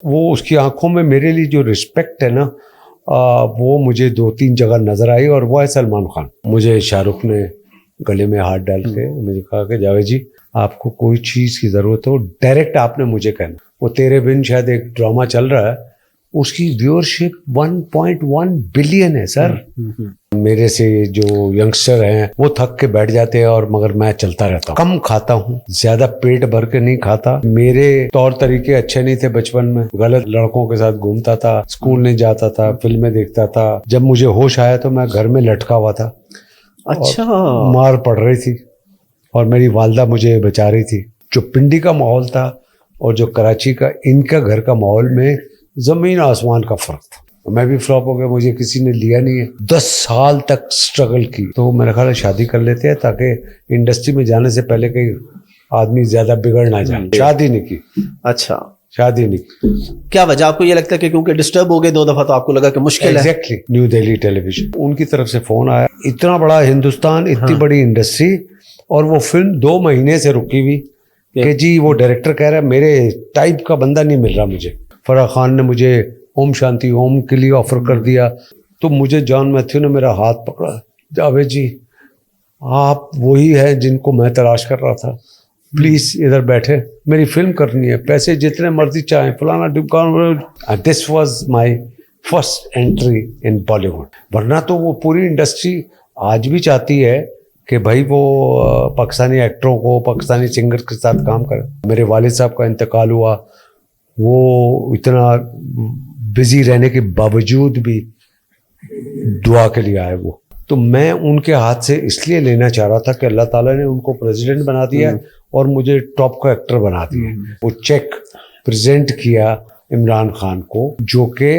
वो उसकी आंखों में मेरे लिए जो रिस्पेक्ट है ना, वो मुझे 2-3 जगह नजर आई, और वो है सलमान खान। मुझे शाहरुख ने गले में हाथ डाल के मुझे कहा कि जावेद जी, आपको कोई चीज की जरूरत हो डायरेक्ट आपने मुझे कहना। वो तेरे बिन शायद एक ड्रामा चल रहा है, उसकी व्यूअरशिप 1.1 बिलियन है सर। मेरे से जो यंगस्टर हैं वो थक के बैठ जाते हैं, और मगर मैं चलता रहता हूँ। कम खाता हूँ, ज्यादा पेट भर के नहीं खाता। मेरे तौर तरीके अच्छे नहीं थे बचपन में, गलत लड़कों के साथ घूमता था, स्कूल नहीं जाता था, फिल्में देखता था। जब मुझे होश आया तो मैं घर में लटका हुआ था। अच्छा। मार पड़ रही थी और मेरी वालदा मुझे बचा रही थी। जो पिंडी का माहौल था और जो कराची का इनका घर का माहौल में जमीन आसमान का फर्क था। मैं भी फ्लॉप हो गया, मुझे किसी ने लिया नहीं है। 10 साल तक स्ट्रगल की, तो मेरा ख्याल है शादी कर लेते हैं ताकि इंडस्ट्री में जाने से पहले कहीं आदमी ज्यादा बिगड़ ना जाए। शादी नहीं की। अच्छा, शादी नहीं की। क्या वजह? आपको ये लगता है कि क्योंकि डिस्टर्ब हो गए 2 दफा तो आपको लगा कि मुश्किल है? एग्जैक्टली। न्यू दिल्ली टेलीविजन, उनकी तरफ से फोन आया, इतना बड़ा हिंदुस्तान, इतनी बड़ी इंडस्ट्री, और वो फिल्म 2 महीने से रुकी हुई कि जी वो डायरेक्टर कह रहा है मेरे टाइप का बंदा नहीं मिल रहा मुझे। फराह खान ने मुझे ओम शांति ओम के लिए ऑफर कर दिया, तो मुझे जॉन मैथ्यू ने मेरा हाथ पकड़ा, जावेद जी आप वही हैं जिनको मैं तलाश कर रहा था, प्लीज इधर बैठे, मेरी फिल्म करनी है, पैसे जितने मर्जी चाहें, फलाना डिमकान। This was my first entry in Bollywood. वरना तो वो पूरी इंडस्ट्री आज भी चाहती है कि भाई वो पाकिस्तानी एक्टरों को, पाकिस्तानी सिंगर के साथ काम करे। मेरे वालिद साहब का इंतकाल हुआ, वो इतना बिजी रहने के बावजूद भी दुआ के लिए आए वो। तो मैं उनके हाथ से इसलिए लेना चाह रहा था कि अल्लाह ताला ने उनको प्रेसिडेंट बना दिया और मुझे टॉप का एक्टर बना दिया। वो चेक प्रेजेंट किया इमरान खान को, जो कि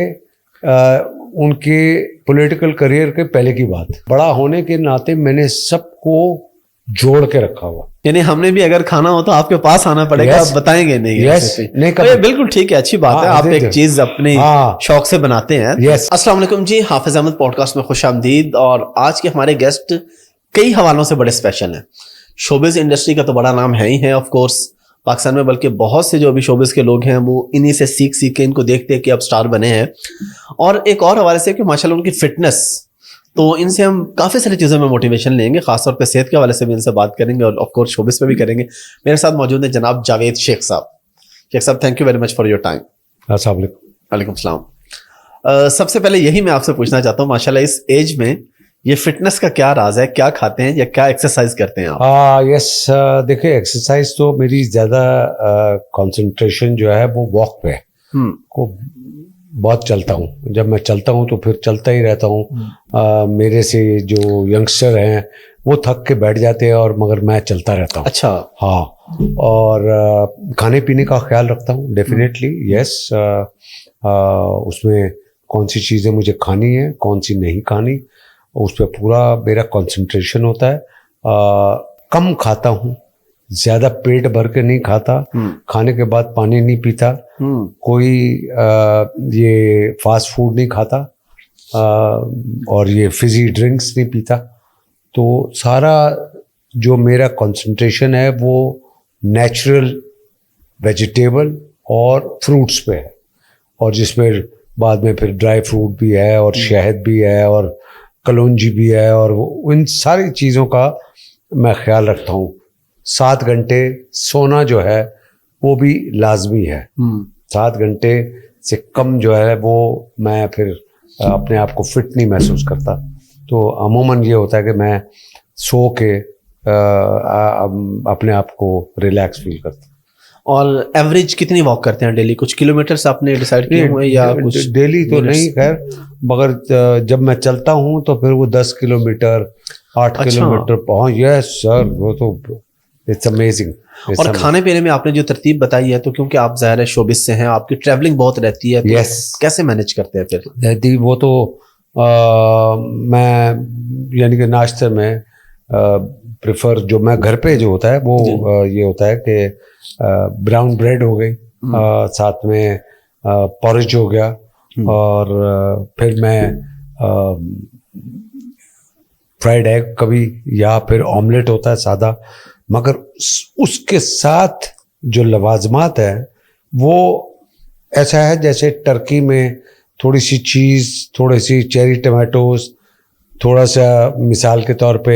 उनके पॉलिटिकल करियर के पहले की बात। बड़ा होने के नाते मैंने सबको जोड़ के रखा हुआ। यानी हमने भी अगर खाना हो तो आपके पास आना पड़ेगा। Yes. आप बताएंगे नहीं? Yes. नहीं तो ये बिल्कुल ठीक है, अच्छी बात है। आप एक चीज अपने शौक से बनाते हैं। Yes. अस्सलाम वालेकुम जी, हाफिज अहमद पॉडकास्ट में खुश आमदीद। और आज के हमारे गेस्ट कई हवालों से बड़े स्पेशल हैं। शोबिज इंडस्ट्री का तो बड़ा नाम है ही है ऑफ कोर्स पाकिस्तान में, बल्कि बहुत से जो अभी शोबिज के लोग हैं वो इन्हीं से सीख के इनको देखते हैं कि अब स्टार बने हैं। और एक और हवाले से कि माशाल्लाह उनकी फिटनेस, तो इनसे हम काफ़ी सारी चीज़ों में मोटिवेशन लेंगे, खासतौर पे सेहत के हवाले से भी इनसे बात करेंगे और ऑफ कोर्स शोबिस पे भी करेंगे। मेरे साथ मौजूद है जनाब जावेद शेख साहब। शेख साहब, thank you very much for your time. अस्सलाम वालेकुम। वालेकुम सलाम। सबसे पहले यही मैं आपसे पूछना चाहता हूँ, माशाल्लाह इस एज में ये फिटनेस का क्या राज है? क्या खाते हैं या क्या एक्सरसाइज करते हैं आप? यस, देखिए एक्सरसाइज तो मेरी ज़्यादा कंसंट्रेशन जो है वो वॉक पे है। को बहुत चलता हूँ। जब मैं चलता हूँ तो फिर चलता ही रहता हूँ। मेरे से जो यंगस्टर हैं वो थक के बैठ जाते हैं, और मगर मैं चलता रहता हूँ। अच्छा। हाँ, और खाने पीने का ख्याल रखता हूँ डेफिनेटली। यस, उसमें कौन सी चीज़ें मुझे खानी है, कौन सी नहीं खानी, उस पर पूरा मेरा कंसंट्रेशन होता है। कम खाता हूँ, ज्यादा पेट भर के नहीं खाता, खाने के बाद पानी नहीं पीता, कोई ये फास्ट फूड नहीं खाता, और ये फिजी ड्रिंक्स नहीं पीता। तो सारा जो मेरा कंसंट्रेशन है वो नेचुरल वेजिटेबल और फ्रूट्स पे है, और जिसमें बाद में फिर ड्राई फ्रूट भी है और शहद भी है और कलौंजी भी है, और इन सारी चीज़ों का मैं ख्याल रखता हूँ। 7 घंटे सोना जो है वो भी लाजमी है। 7 घंटे से कम जो है वो मैं फिर अपने आप को फिट नहीं महसूस करता। तो अमूमन ये होता है कि मैं सो के अपने आप को रिलैक्स फील करता हूँ। और एवरेज कितनी वॉक करते हैं डेली? कुछ किलोमीटर्स आपने डिसाइड किए हुए या कुछ? डेली तो नहीं खैर, मगर जब मैं चलता हूँ तो फिर वो 10 किलोमीटर 8 किलोमीटर पहुँच। यस सर, वो तो इट्स अमेजिंग। और खाने पीने में आपने जो तरतीब बताई है, तो क्योंकि आप ज़ाहिर है शोबिस से हैं, आपकी ट्रैवलिंग बहुत रहती है, तो कैसे मैनेज करते हैं फिर? वो तो मैं यानी कि नाश्ते में प्रेफर जो मैं घर पे जो होता है वो ये होता है कि ब्राउन ब्रेड हो गई, साथ में पॉरेज हो गया, और फिर मैं फ्राइड एग कभी, या फिर ऑमलेट होता है सादा। मगर उसके साथ जो लवाजमात है वो ऐसा है जैसे टर्की में थोड़ी सी चीज़, थोड़ी सी चेरी टमाटोज, थोड़ा सा मिसाल के तौर पे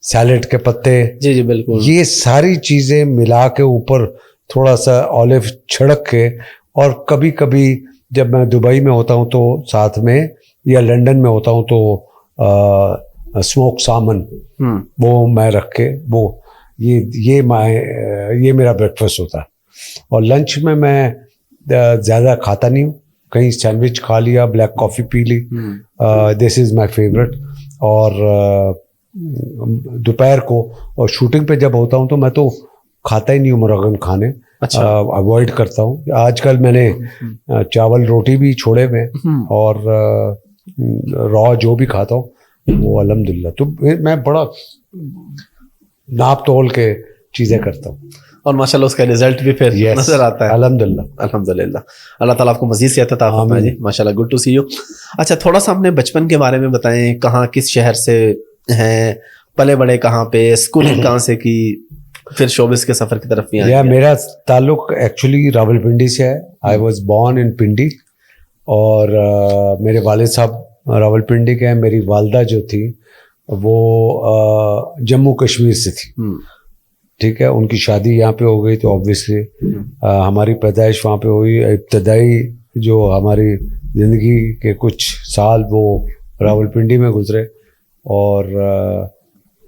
सैलेड के पत्ते, जी जी बिल्कुल। ये सारी चीज़ें मिला के ऊपर थोड़ा सा ऑलिव छिड़क के, और कभी कभी जब मैं दुबई में होता हूँ तो साथ में, या लंदन में होता हूँ तो स्मोक सामन वो मैं रख के, वो ये मेरा ब्रेकफास्ट होता है। और लंच में मैं ज़्यादा खाता नहीं हूँ, कहीं सैंडविच खा लिया, ब्लैक कॉफ़ी पी ली, दिस इज़ माय फेवरेट। और दोपहर को और शूटिंग पे जब होता हूँ तो मैं तो खाता ही नहीं हूँ मुर्गन खाने, अच्छा। अवॉइड करता हूँ। आजकल मैंने चावल रोटी भी छोड़े हुए हैं, और रॉ जो भी खाता हूँ वो अल्हम्दुलिल्लाह। तो मैं बड़ा नाप तोल के चीज़ें करता हूँ, और माशाल्लाह उसका रिजल्ट भी फिर नजर आता है। अल्हम्दुलिल्लाह। अल्हम्दुलिल्लाह, अल्लाह ताला आपको मजीद सेहत अता फरमाए जी, माशाल्लाह, गुड टू सी यू। अच्छा, थोड़ा सा अपने बचपन के बारे में बताएं, कहाँ किस शहर से हैं, पले बड़े कहाँ पे, स्कूलिंग कहाँ से की, फिर शोबिस के सफर की तरफ भी आए? मेरा ताल्लुक एक्चुअली रावलपिंडी से है। आई वॉज बॉर्न इन पिंडी, और मेरे वालिद साहब रावलपिंडी के हैं। मेरी वालदा जो थी वो जम्मू कश्मीर से थी, ठीक है। उनकी शादी यहाँ पे हो गई तो ऑब्वियसली हमारी पैदाइश वहाँ पे हुई। इब्तदाई जो हमारी ज़िंदगी के कुछ साल वो रावलपिंडी में गुजरे, और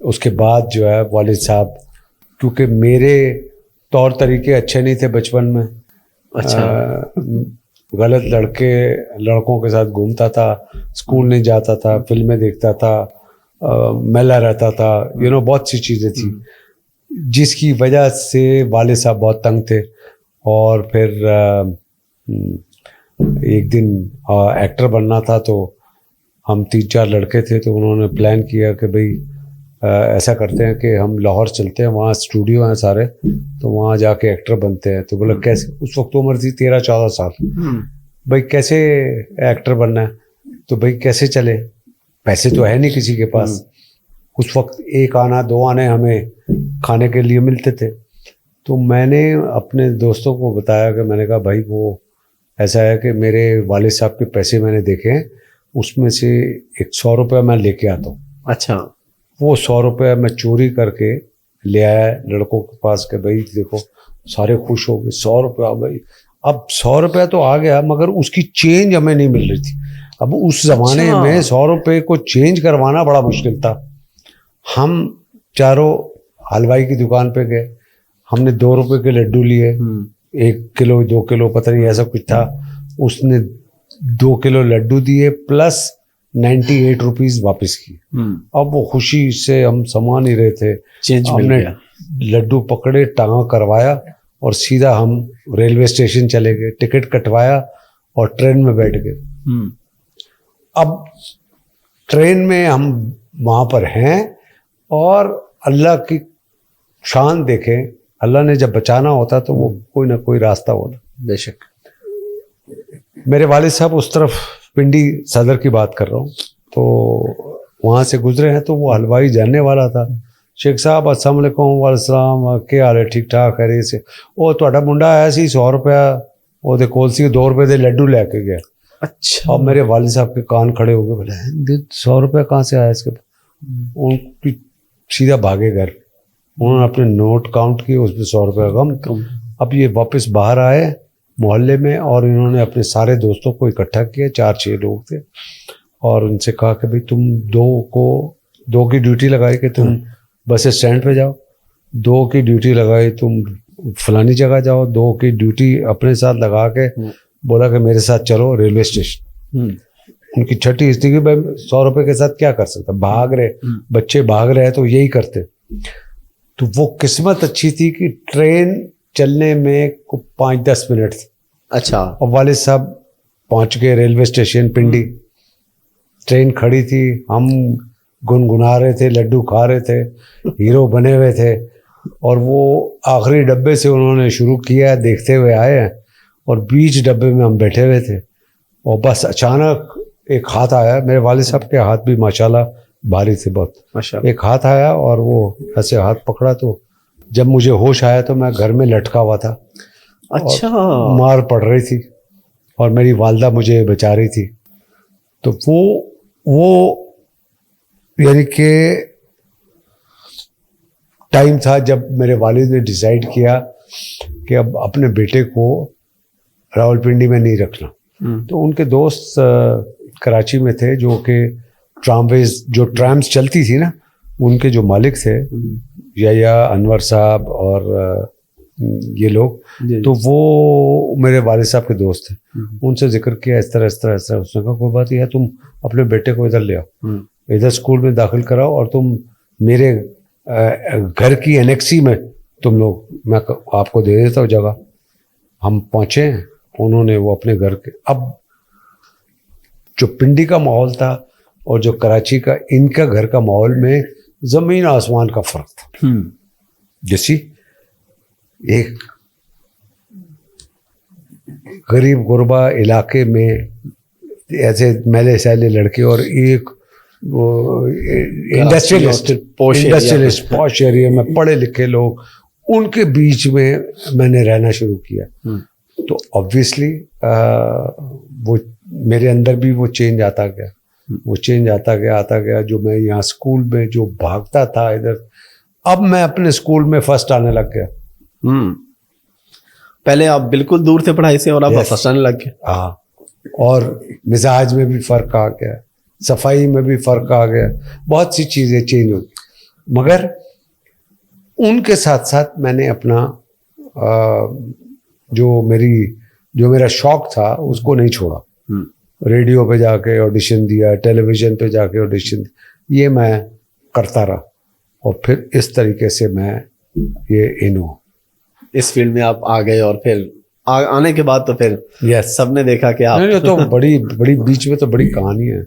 उसके बाद जो है वालिद साहब, क्योंकि मेरे तौर तरीके अच्छे नहीं थे बचपन में, अच्छा। गलत लड़कों के साथ घूमता था, स्कूल नहीं जाता था, फिल्में देखता था, मेला रहता था, बहुत सी चीज़ें थी जिसकी वजह से वालिद साहब बहुत तंग थे। और फिर एक दिन एक्टर बनना था, तो हम 3-4 लड़के थे, तो उन्होंने प्लान किया कि भाई ऐसा करते हैं कि हम लाहौर चलते हैं, वहाँ स्टूडियो हैं सारे, तो वहाँ जाके एक्टर बनते हैं। तो बोला कैसे, उस वक्त तो उम्र थी 13-14 साल, भाई कैसे एक्टर बनना है, तो भाई कैसे चले, पैसे तो है नहीं किसी के पास। उस वक्त 1 आना 2 आने हमें खाने के लिए मिलते थे। तो मैंने अपने दोस्तों को बताया कि मैंने कहा भाई वो ऐसा है कि मेरे वालिद साहब के पैसे मैंने देखे हैं, उसमें से 100 रुपये मैं लेके आता हूँ। अच्छा। वो 100 रुपये मैं चोरी करके ले आया लड़कों के पास के, भाई देखो, सारे खुश हो गए, 100 रुपया भाई। अब 100 रुपया तो आ गया, मगर उसकी चेंज हमें नहीं मिल रही थी। अब उस जमाने में 100 रुपये को चेंज करवाना बड़ा मुश्किल था। हम चारों हलवाई की दुकान पे गए, हमने 2 रुपये के लड्डू लिए, 1 किलो 2 किलो पता नहीं ऐसा कुछ था। उसने 2 किलो लड्डू दिए प्लस 98 रुपीज वापस की। अब वो खुशी से हम समा नहीं रहे थे, चेंज मिल गया। लड्डू पकड़े, टांगा करवाया, और सीधा हम रेलवे स्टेशन चले गए, टिकट कटवाया और ट्रेन में बैठ गए। अब ट्रेन में हम वहाँ पर हैं, और अल्लाह की शान देखें, अल्लाह ने जब बचाना होता तो वो कोई ना कोई रास्ता होता। बेशक। मेरे वालिद साहब उस तरफ पिंडी सदर की बात कर रहा हूँ, तो वहाँ से गुजरे हैं, तो वो हलवाई जानने वाला था। शेख साहब अस्सलाम वालेकुम। वालेकुम, क्या हाल है, ठीक ठाक खैरियत से। वो ਤੁਹਾਡਾ मुंडा आया सी 100 रुपया ਉਹਦੇ ਕੋਲ ਸੀ, 2 रुपये के लड्डू लेके गया। अच्छा। और मेरे वालिद साहब के कान खड़े हो गए, बोले 100 रुपया कहाँ से आया इसके? उनकी सीधा भागे घर, उन्होंने अपने नोट काउंट किए, उसमें 100 रुपया कम। अब ये वापस बाहर आए मोहल्ले में, और इन्होंने अपने सारे दोस्तों को इकट्ठा किया, 4-6 लोग थे, और उनसे कहा कि भाई तुम 2 की ड्यूटी लगाई कि तुम बस स्टैंड पे जाओ, 2 की ड्यूटी लगाई तुम फलानी जगह जाओ, 2 की ड्यूटी अपने साथ लगा के बोला कि मेरे साथ चलो रेलवे स्टेशन। उनकी छठी हिस्ट्री की, भाई 100 रुपये के साथ क्या कर सकता, भाग रहे बच्चे, भाग रहे तो यही करते। तो वो किस्मत अच्छी थी कि ट्रेन चलने में 5-10 मिनट थे। अच्छा। और वालिद साहब पहुंच गए रेलवे स्टेशन पिंडी, ट्रेन खड़ी थी, हम गुनगुना रहे थे, लड्डू खा रहे थे, हीरो बने हुए थे। और वो आखिरी डब्बे से उन्होंने शुरू किया, देखते हुए आए हैं, और बीच डब्बे में हम बैठे हुए थे। और बस अचानक एक हाथ आया, मेरे वालिद साहब के हाथ भी माशाल्लाह भारी थे बहुत, माशाल्लाह। एक हाथ आया और वो ऐसे हाथ पकड़ा, तो जब मुझे होश आया तो मैं घर में लटका हुआ था। अच्छा। मार पड़ रही थी, और मेरी वालदा मुझे बचा रही थी। तो वो यानी कि टाइम था जब मेरे वालिद ने डिसाइड किया कि अब अपने बेटे को रावलपिंडी में नहीं रखना। तो उनके दोस्त कराची में थे जो कि ट्रामवेज, जो ट्रैम्स चलती थी ना, उनके जो मालिक थे या अनवर साहब और ये लोग, तो वो मेरे वालिद साहब के दोस्त थे। उनसे जिक्र किया इस तरह इस तरह इस तरह। उसने कहा कोई बात नहीं है, तुम अपने बेटे को इधर ले आओ, इधर स्कूल में दाखिल कराओ और तुम मेरे घर की एनेक्सी में तुम लोग, मैं आपको दे देता हूँ जगह। हम पहुँचे, उन्होंने वो अपने घर के, अब जो पिंडी का माहौल था और जो कराची का इनका घर का माहौल में ज़मीन आसमान का फ़र्क था। जैसी एक गरीब गुरबा इलाके में ऐसे मैले सैले लड़के और एक इंडस्ट्रियलिस्ट पॉश एरिया में पढ़े लिखे लोग, उनके बीच में मैंने रहना शुरू किया। तो ऑब्वियसली वो मेरे अंदर भी वो चेंज आता गया, वो चेंज आता गया। जो मैं यहाँ स्कूल में जो भागता था इधर, अब मैं अपने स्कूल में फर्स्ट आने लग गया। पहले आप बिल्कुल दूर थे पढ़ाई से और आप फर्स्ट आने लग गए। हाँ, और मिजाज में भी फर्क आ गया, सफाई में भी फर्क आ गया, बहुत सी चीज़ें चेंज हुई। मगर उनके साथ साथ मैंने अपना जो मेरा शौक था उसको नहीं छोड़ा। रेडियो पे जाके ऑडिशन दिया, टेलीविज़न पे जाके ऑडिशन दिया, ये मैं करता रहा और फिर इस तरीके से मैं ये इन हुआ, इस फील्ड में आप आ गए। और फिर आने के बाद तो फिर यस, सबने देखा कि आप नहीं, तो बड़ी बीच में तो बड़ी कहानी है।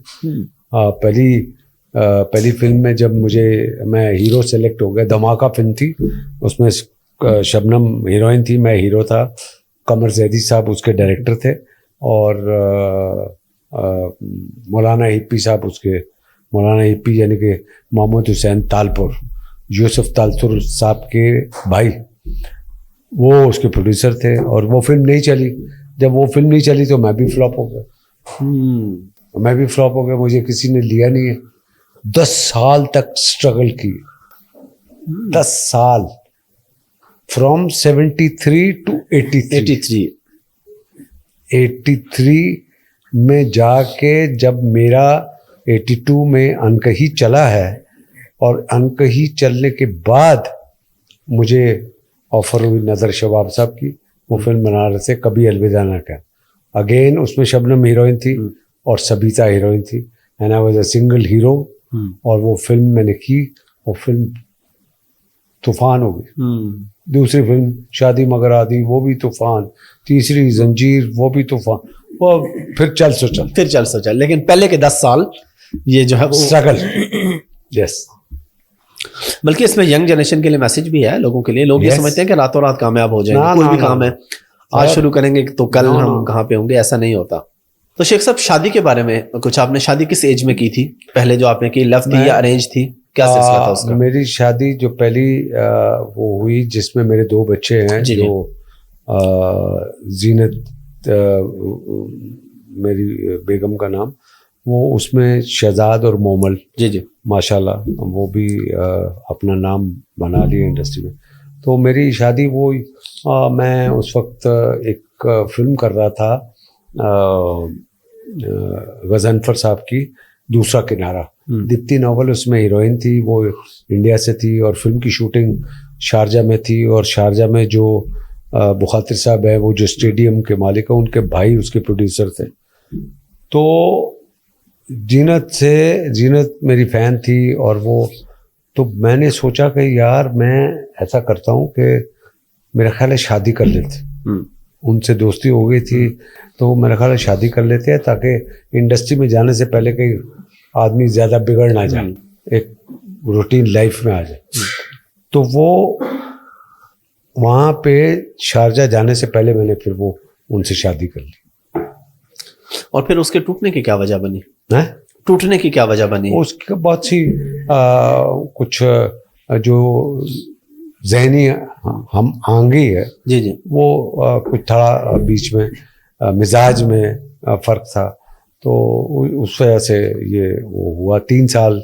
पहली फिल्म में जब मैं हीरो सेलेक्ट हो गया, धमाका फिल्म थी, उसमें शबनम हीरोइन थी, मैं हीरो था, कमर जैदी साहब उसके डायरेक्टर थे और मौलाना हिप्पी साहब उसके, मौलाना हिप्पी यानी कि मोहम्मद हुसैन तालपुर, यूसुफ तालपुर साहब के भाई, वो उसके प्रोड्यूसर थे। और वो फिल्म नहीं चली। जब वो फिल्म नहीं चली तो मैं भी फ्लॉप हो गया। मुझे किसी ने लिया नहीं है। 10 साल तक स्ट्रगल की, 10 साल, फ्रॉम 73 टू 83 में जाके जब मेरा 82 में अनकही चला है और अनकही चलने के बाद मुझे ऑफर हुई नज़र शबाब साहब की, वो फिल्म बना रहे थे कभी अलविदा ना कह। अगेन उसमें शबनम हीरोइन थी और सबिता हीरोइन थी, and I was a single hero. और वो फिल्म मैंने की, वो फिल्म तूफान हो गई। दूसरी फिल्म शादी मगर आदि, वो भी तूफान। तीसरी जंजीर, वो भी तूफान। वो फिर चल सो चल। लेकिन पहले के 10 साल ये जो है स्ट्रगल। यस, बल्कि इसमें यंग जनरेशन के लिए मैसेज भी है लोगों के लिए। लोग ये समझते हैं कि रातों रात कामयाब हो जाएंगे, कोई भी काम है आज शुरू करेंगे तो कल हम कहाँ पे होंगे, ऐसा नहीं होता। तो शेख साहब, शादी के बारे में कुछ, आपने शादी किस एज में की थी पहले जो आपने की, लव थी या अरेंज थी, क्या सिलसिला था उसका? मेरी शादी जो पहली वो हुई जिसमें मेरे 2 बच्चे हैं, जो जीनत मेरी बेगम का नाम, वो उसमें शहजाद और मोमल, जी माशाल्लाह, वो भी अपना नाम बना लिए इंडस्ट्री में। तो मेरी शादी वो मैं उस वक्त एक फिल्म कर रहा था गजनफर साहब की, दूसरा किनारा। दीप्ति नोबल उसमें हीरोइन थी, वो इंडिया से थी और फिल्म की शूटिंग शारजा में थी। और शारजा में जो बुखातिर साहब है, वो जो स्टेडियम के मालिक है, उनके भाई उसके प्रोड्यूसर थे। तो जीनत मेरी फ़ैन थी और वो, तो मैंने सोचा कि यार मैं ऐसा करता हूँ कि मेरा ख्याल है शादी कर लेते। उनसे दोस्ती हो गई थी तो मेरा ख्याल है शादी कर लेते हैं, ताकि इंडस्ट्री में जाने से पहले कहीं आदमी ज़्यादा बिगड़ ना जाए, एक रूटीन लाइफ में आ जाए। तो वो वहाँ पे शारजा जाने से पहले मैंने फिर वो उनसे शादी कर ली। और फिर उसके टूटने की क्या वजह बनी? है टूटने की क्या वजह बनी? उसके बहुत सी कुछ जो जहनी हम आंगी है, जी वो कुछ था बीच में। मिजाज में फ़र्क था, तो उस वजह से ये वो हुआ। 3 साल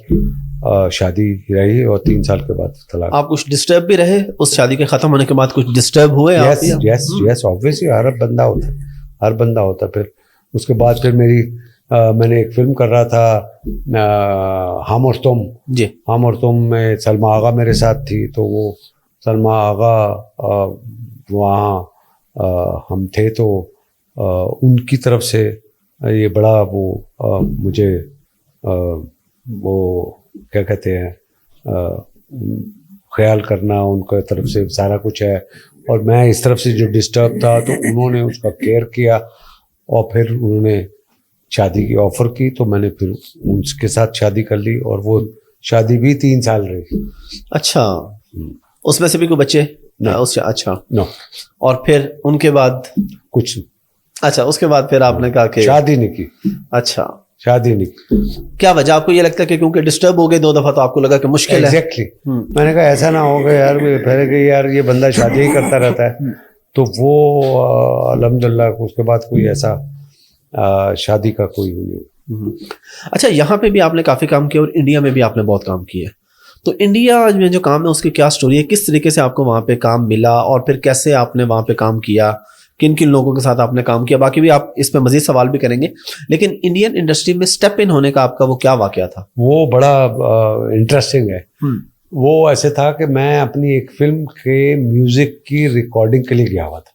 शादी रही और 3 साल के बाद तलाक। आप कुछ डिस्टर्ब भी रहे उस शादी के खत्म होने के बाद? कुछ डिस्टर्ब हुए आप? यस ऑब्वियसली, हर बंदा होता है, हर बंदा होता है। फिर उसके बाद फिर मैंने एक फिल्म कर रहा था, हम और तुम जी। हम और तुम में सलमा आगा मेरे साथ थी, तो वो सलमा आगा वहाँ हम थे, तो उनकी तरफ से ये बड़ा वो मुझे वो क्या कहते हैं, ख्याल करना उनके तरफ से सारा कुछ है, और मैं इस तरफ से जो डिस्टर्ब था तो उन्होंने उसका केयर किया, और फिर उन्होंने शादी की ऑफर की, तो मैंने फिर उनके साथ शादी कर ली, और वो शादी भी 3 साल रही। अच्छा, उसमें से भी कोई बच्चे? अच्छा, नो। और फिर उनके बाद कुछ नहीं। अच्छा, उसके बाद फिर आपने कहा कि शादी नहीं की। अच्छा, शादी नहीं की। क्या वजह? आपको ये लगता है कि क्योंकि डिस्टर्ब हो गए 2 दफा, तो आपको लगा कि मुश्किल है? एग्जैक्टली। मैंने कहा ऐसा ना होगा यार, फिर कि यार ये बंदा शादी ही करता रहता है, तो वो अल्हम्दुलिल्लाह उसके बाद कोई ऐसा शादी का कोई नहीं। अच्छा, यहाँ पे भी आपने काफी काम किया और इंडिया में भी आपने बहुत काम किया, तो इंडिया में जो काम है उसकी क्या स्टोरी है? किस तरीके से आपको वहाँ पे काम मिला, और फिर कैसे आपने वहाँ पे काम किया, किन किन लोगों के साथ आपने काम किया? बाकी भी आप इस पे मजीद सवाल भी करेंगे, लेकिन इंडियन इंडस्ट्री में स्टेप इन होने का आपका वो क्या वाकया था? वो बड़ा इंटरेस्टिंग है। वो ऐसे था कि मैं अपनी एक फिल्म के म्यूजिक की रिकॉर्डिंग के लिए गया हुआ था।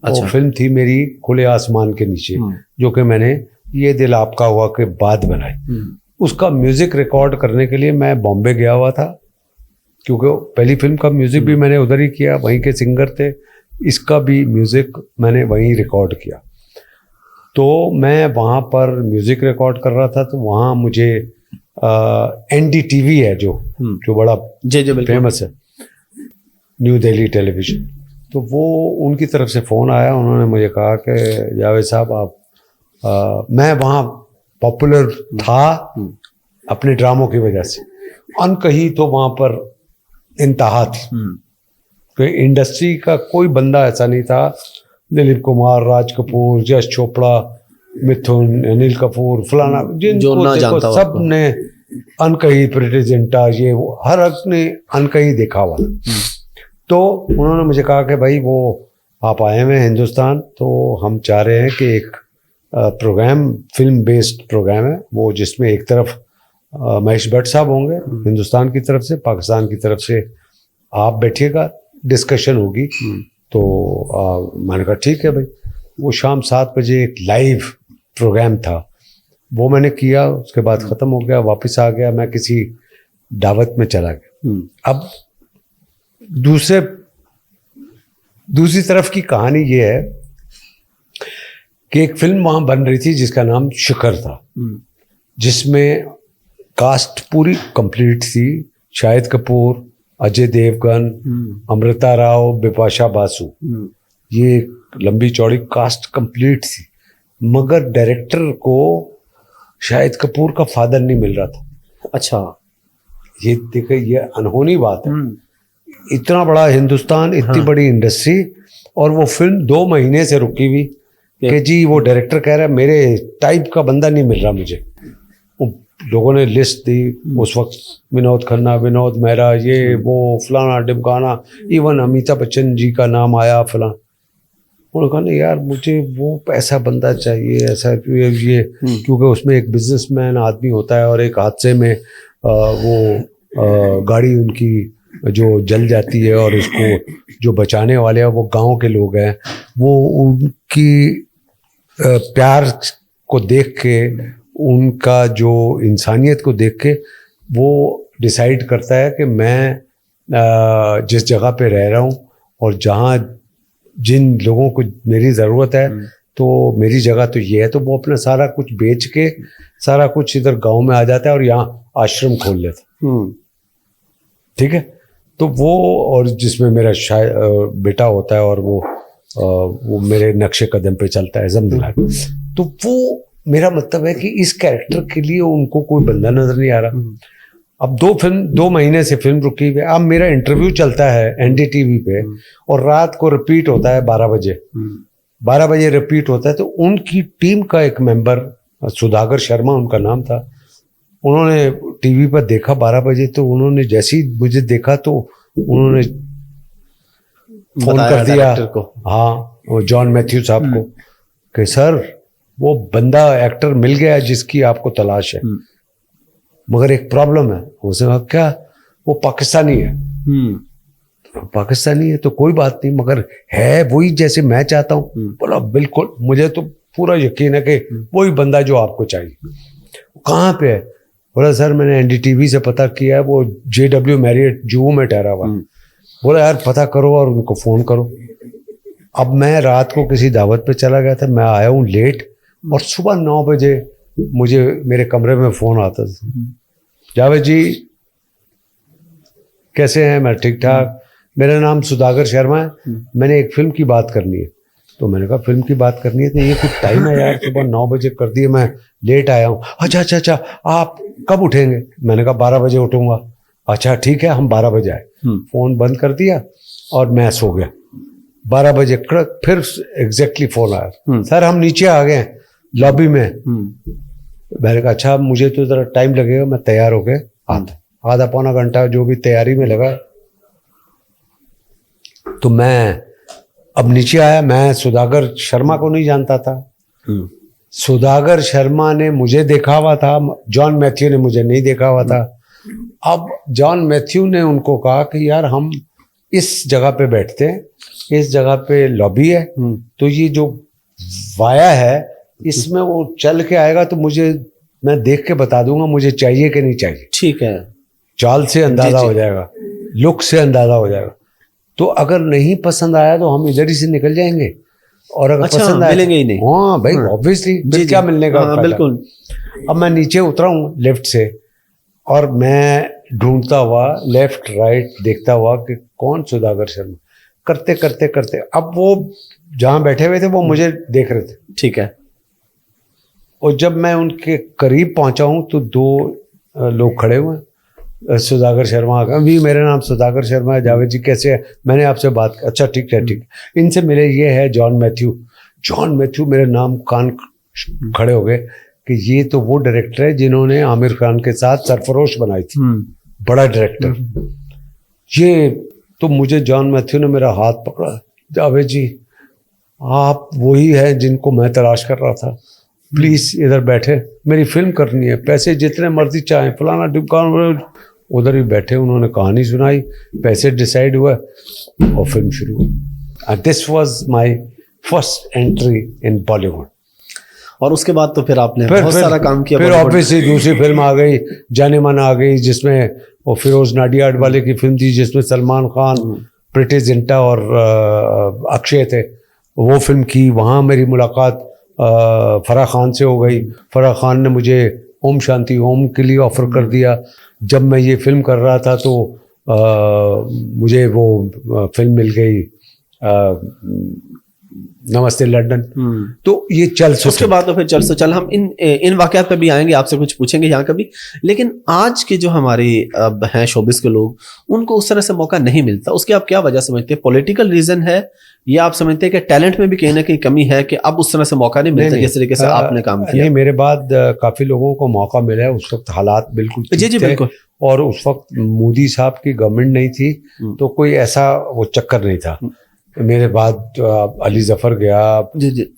अच्छा। वो फिल्म थी मेरी खुले आसमान के नीचे, जो कि मैंने ये दिल आपका हुआ के बाद बनाई। उसका म्यूजिक रिकॉर्ड करने के लिए मैं बॉम्बे गया हुआ था, क्योंकि पहली फिल्म का म्यूजिक भी मैंने उधर ही किया, वहीं के सिंगर थे, इसका भी म्यूजिक मैंने वहीं रिकॉर्ड किया। तो मैं वहाँ पर म्यूजिक रिकॉर्ड कर रहा था, तो वहाँ मुझे NDTV है जो बड़ा फेमस है, न्यू दिल्ली टेलीविजन, तो वो उनकी तरफ से फ़ोन आया। उन्होंने मुझे कहा कि जावेद साहब आप मैं वहाँ पॉपुलर था अपने ड्रामों की वजह से, अनकही तो वहाँ पर इंतहा थी, कि इंडस्ट्री का कोई बंदा ऐसा नहीं था, दिलीप कुमार, राज कपूर, यश चोपड़ा, मिथुन, अनिल कपूर, फलाना, जिनको देखो सब ने अनकही, प्रीति जिंटा, ये वो हर एक ने अनकही देखा हुआ। तो उन्होंने मुझे कहा कि भाई वो आप आए हुए हैं हिंदुस्तान, तो हम चाह रहे हैं कि एक प्रोग्राम, फिल्म बेस्ड प्रोग्राम है वो, जिसमें एक तरफ महेश भट्ट साहब होंगे हिंदुस्तान की तरफ से, पाकिस्तान की तरफ से आप बैठिएगा, डिस्कशन होगी। तो मैंने कहा ठीक है भाई। वो शाम 7 बजे एक लाइव प्रोग्राम था, वो मैंने किया, उसके बाद ख़त्म हो गया, वापस आ गया, मैं किसी दावत में चला गया। अब दूसरी तरफ की कहानी ये है कि एक फिल्म वहाँ बन रही थी जिसका नाम शिखर था, जिसमें कास्ट पूरी कंप्लीट थी, शाहिद कपूर, अजय देवगन, अमृता राव, बिपाशा बासु, ये लंबी चौड़ी कास्ट कंप्लीट थी, मगर डायरेक्टर को शाहिद कपूर का फादर नहीं मिल रहा था। अच्छा, ये देखिए, ये अनहोनी बात है। इतना बड़ा हिंदुस्तान, इतनी बड़ी इंडस्ट्री, और वो फिल्म 2 महीने से रुकी हुई कि जी वो डायरेक्टर कह रहा है मेरे टाइप का बंदा नहीं मिल रहा मुझे। लोगों ने लिस्ट दी उस वक्त, विनोद खन्ना, विनोद मेहरा, ये वो फलाना डिमकाना, इवन अमिताभ बच्चन जी का नाम आया फलाना। उन्होंने कहा नहीं यार, मुझे वो ऐसा बंदा चाहिए, ऐसा ये क्योंकि उसमें एक बिजनेसमैन आदमी होता है, और एक हादसे में वो गाड़ी उनकी जो जल जाती है, और उसको जो बचाने वाले हैं वो गांव के लोग हैं। वो उनकी प्यार को देख के, उनका जो इंसानियत को देख के, वो डिसाइड करता है कि मैं जिस जगह पे रह रहा हूँ और जहाँ जिन लोगों को मेरी ज़रूरत है, तो मेरी जगह तो ये है, तो वो अपना सारा कुछ बेच के सारा कुछ इधर गांव में आ जाता है और यहाँ आश्रम खोल लेता। ठीक है, तो वो, और जिसमें मेरा बेटा होता है, और वो मेरे नक्शे कदम पे चलता है, जमदिला। तो वो मेरा मतलब है कि इस कैरेक्टर के लिए उनको कोई बंदा नजर नहीं आ रहा। अब 2 महीने से फिल्म रुकी हुई है। अब मेरा इंटरव्यू चलता है NDTV पे, और रात को रिपीट होता है 12 बजे। 12 बजे रिपीट होता है। तो उनकी टीम का एक मेंबर, सुधाकर शर्मा उनका नाम था, उन्होंने टीवी पर देखा 12 बजे, तो उन्होंने जैसे ही मुझे देखा तो उन्होंने फोन बताया कर दिया डायरेक्टर को। हाँ, वो जॉन मैथ्यू साहब को कि सर वो बंदा एक्टर मिल गया जिसकी आपको तलाश है, मगर एक प्रॉब्लम है। उसने कहा क्या? वो पाकिस्तानी है। पाकिस्तानी है तो कोई बात नहीं, मगर है वही जैसे मैं चाहता हूँ। बोला बिल्कुल, मुझे तो पूरा यकीन है कि वही बंदा जो आपको चाहिए। कहाँ पे है? बोला सर मैंने एनडीटीवी से पता किया है, वो JW मैरियट जुहू में ठहरा हुआ। बोला यार पता करो और उनको फ़ोन करो। अब मैं रात को किसी दावत पे चला गया था, मैं आया हूँ लेट, और सुबह 9 बजे मुझे मेरे कमरे में फ़ोन आता था, जावेद जी कैसे हैं? मैं ठीक ठाक, मेरा नाम सुधाकर शर्मा है, मैंने एक फिल्म की बात करनी है। तो मैंने कहा फिल्म की बात करनी है तो ये कुछ टाइम है यार, सुबह 9 बजे कर दिए, मैं लेट आया हूँ। अच्छा आप कब उठेंगे? मैंने कहा 12 बजे उठूंगा। अच्छा ठीक है, हम 12 बजे आए। फ़ोन बंद कर दिया और मैं सो गया। 12 बजे कड़क फिर एग्जैक्टली फ़ोन आया, सर हम नीचे आ गए लॉबी में। मैंने कहा अच्छा मुझे तो ज़रा टाइम लगेगा, मैं तैयार हो गए, आधा पौना घंटा जो भी तैयारी में लगा। तो मैं अब नीचे आया, मैं सुधाकर शर्मा को नहीं जानता था। सुधाकर शर्मा ने मुझे देखा हुआ था, जॉन मैथ्यू ने मुझे नहीं देखा हुआ था। अब जॉन मैथ्यू ने उनको कहा कि यार हम इस जगह पे बैठते हैं, इस जगह पे लॉबी है, तो ये जो वाया है इसमें वो चल के आएगा तो मुझे, मैं देख के बता दूंगा मुझे चाहिए कि नहीं चाहिए। ठीक है, चाल से अंदाजा हो जाएगा, लुक से अंदाजा हो जाएगा। तो अगर नहीं पसंद आया तो हम इधर ही से निकल जाएंगे, और अगर अच्छा, पसंद आया मिलेंगे ही नहीं। हाँ भाई ऑब्वियसली, क्या मिलने का फायदा? बिल्कुल। अब मैं नीचे उतरा हूँ लिफ्ट से, और मैं ढूंढता हुआ लेफ्ट राइट देखता हुआ कि कौन सुधाकर शर्मा, करते करते करते अब वो जहाँ बैठे हुए थे वो मुझे देख रहे थे। ठीक है। और जब मैं उनके करीब पहुंचा हूं तो 2 लोग खड़े हुए हैं। सुधाकर शर्मा आ गए, भी मेरा नाम सुधाकर शर्मा है, जावेद जी कैसे है, मैंने आपसे बात की। अच्छा ठीक है ठीक है, इनसे मिले, ये है जॉन मैथ्यू। जॉन मैथ्यू मेरे नाम कान खड़े हो गए कि ये तो वो डायरेक्टर है जिन्होंने आमिर खान के साथ सरफरोश बनाई थी, बड़ा डायरेक्टर। ये तो मुझे जॉन मैथ्यू ने मेरा हाथ पकड़ा, जावेद जी आप वही हैं जिनको मैं तलाश कर रहा था, प्लीज इधर बैठे, मेरी फिल्म करनी है, पैसे जितने मर्जी चाहें, फलाना ढिमकाना। उधर ही बैठे, उन्होंने कहानी सुनाई, पैसे डिसाइड हुआ और फिल्म शुरू हुई। This was my first entry in Bollywood. और उसके बाद तो फिर आपने बहुत सारा काम किया। फिर ऑब्वियसली दूसरी फिल्म आ गई, जाने मन आ गई, जिसमें वो फिरोज नाडियाड वाले की फिल्म थी, जिसमें सलमान खान, प्रीति जिंटा और अक्षय थे। वो फिल्म की, वहाँ मेरी मुलाकात फराह खान से हो गई। फराह खान ने मुझे ओम शांति ओम के लिए ऑफर कर दिया। जब मैं ये फिल्म कर रहा था तो मुझे वो फिल्म मिल गई, नमस्ते लंदन। तो ये चल उसके बाद तो फिर चल हम इन वाकयात पे भी आएंगे, आपसे कुछ पूछेंगे यहाँ कभी। लेकिन आज के जो हमारे हैं शोबिस के लोग, उनको उस तरह से मौका नहीं मिलता, उसकी आप क्या वजह समझते हैं? पॉलिटिकल रीजन है, या आप समझते हैं कि टैलेंट में भी कहीं ना कहीं कमी है कि अब उस तरह से मौका नहीं मिलता जिस तरीके से आपने काम किया? नहीं, मेरे बाद काफी लोगों को मौका मिला है। उस वक्त हालात बिल्कुल जी बिल्कुल, और उस वक्त मोदी साहब की गवर्नमेंट नहीं थी, तो कोई ऐसा वो चक्कर नहीं था। मेरे बाद अली जफर गया,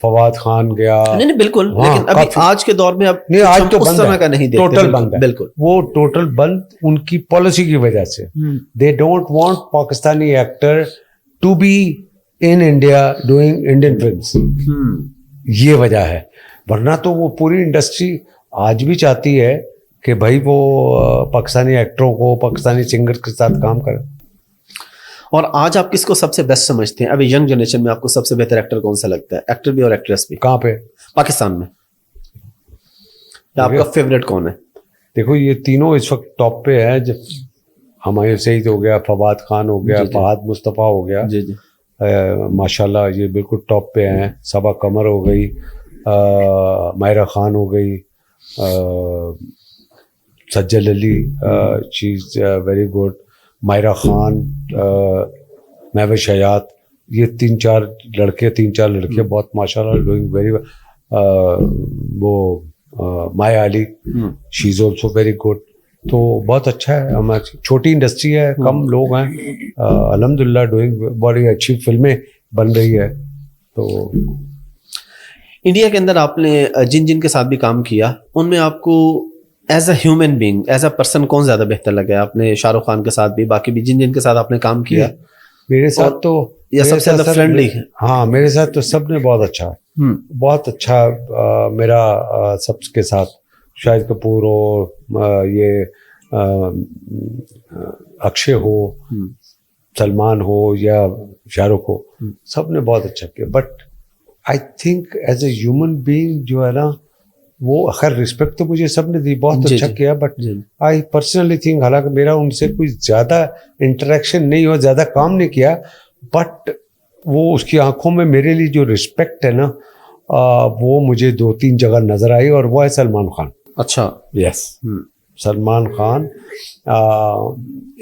फवाद खान गया। नहीं बिल्कुल, लेकिन अभी आज के दौर में अब नहीं, आज तो उस तरह का नहीं देखते, टोटल बंद है। बिल्कुल, वो टोटल बंद उनकी पॉलिसी की वजह से। They don't want Pakistani actor to be in India doing Indian films, ये वजह है। वरना तो वो पूरी इंडस्ट्री आज भी चाहती है कि भाई वो पाकिस्तानी एक्टरों को, पाकिस्तानी सिंगर के साथ काम करे। और आज आप किसको सबसे बेस्ट समझते हैं? अभी यंग जनरेशन में आपको सबसे बेहतर एक्टर कौन सा लगता है? एक्टर भी और एक्ट्रेस भी। कहाँ पे? पाकिस्तान में। आपका फेवरेट कौन है? देखो ये तीनों इस वक्त टॉप पे है। जब हमायूं सईद हो गया, फवाद खान हो गया, फहद मुस्तफ़ा हो गया, जी जी, माशाल्लाह ये बिल्कुल टॉप पे हैं। सबा कमर हो गई, मायरा खान हो गई, Sajal Ali, she is very good, Mayra Khan, Mehwish Hayat, ये 3-4 लड़कियां बहुत माशाल्लाह डूइंग वेरी वो Maya Ali, she is also very good. तो बहुत अच्छा है, हमारी छोटी इंडस्ट्री है, कम लोग हैं, अल्हम्दुलिल्लाह डूइंग, बड़ी अच्छी फिल्में बन रही है। तो इंडिया के अंदर आपने जिन जिन के साथ भी काम किया, उनमें आपको as a human being, as a person कौन ज्यादा बेहतर लगा? आपने शाहरुख खान के साथ भी, बाकी भी जिन जिन के साथ आपने काम किया, मेरे साथ तो या सबसे ज्यादा फ्रेंडली है? हाँ, मेरे साथ तो सबने बहुत अच्छा, बहुत अच्छा मेरा सबके साथ, शाहिद कपूर हो, ये अक्षय हो, सलमान हो या शाहरुख हो, सबने बहुत अच्छा किया। But I think as a human being जो है ना, वो खैर रिस्पेक्ट तो मुझे सबने दी, बहुत अच्छा किया। बट आई पर्सनली थिंक, हालांकि मेरा उनसे कोई ज्यादा इंटरेक्शन नहीं हुआ, ज्यादा काम नहीं किया, बट वो उसकी आंखों में मेरे लिए जो रिस्पेक्ट है ना, वो मुझे 2-3 जगह नजर आई, और वो है सलमान खान। अच्छा, यस, सलमान खान।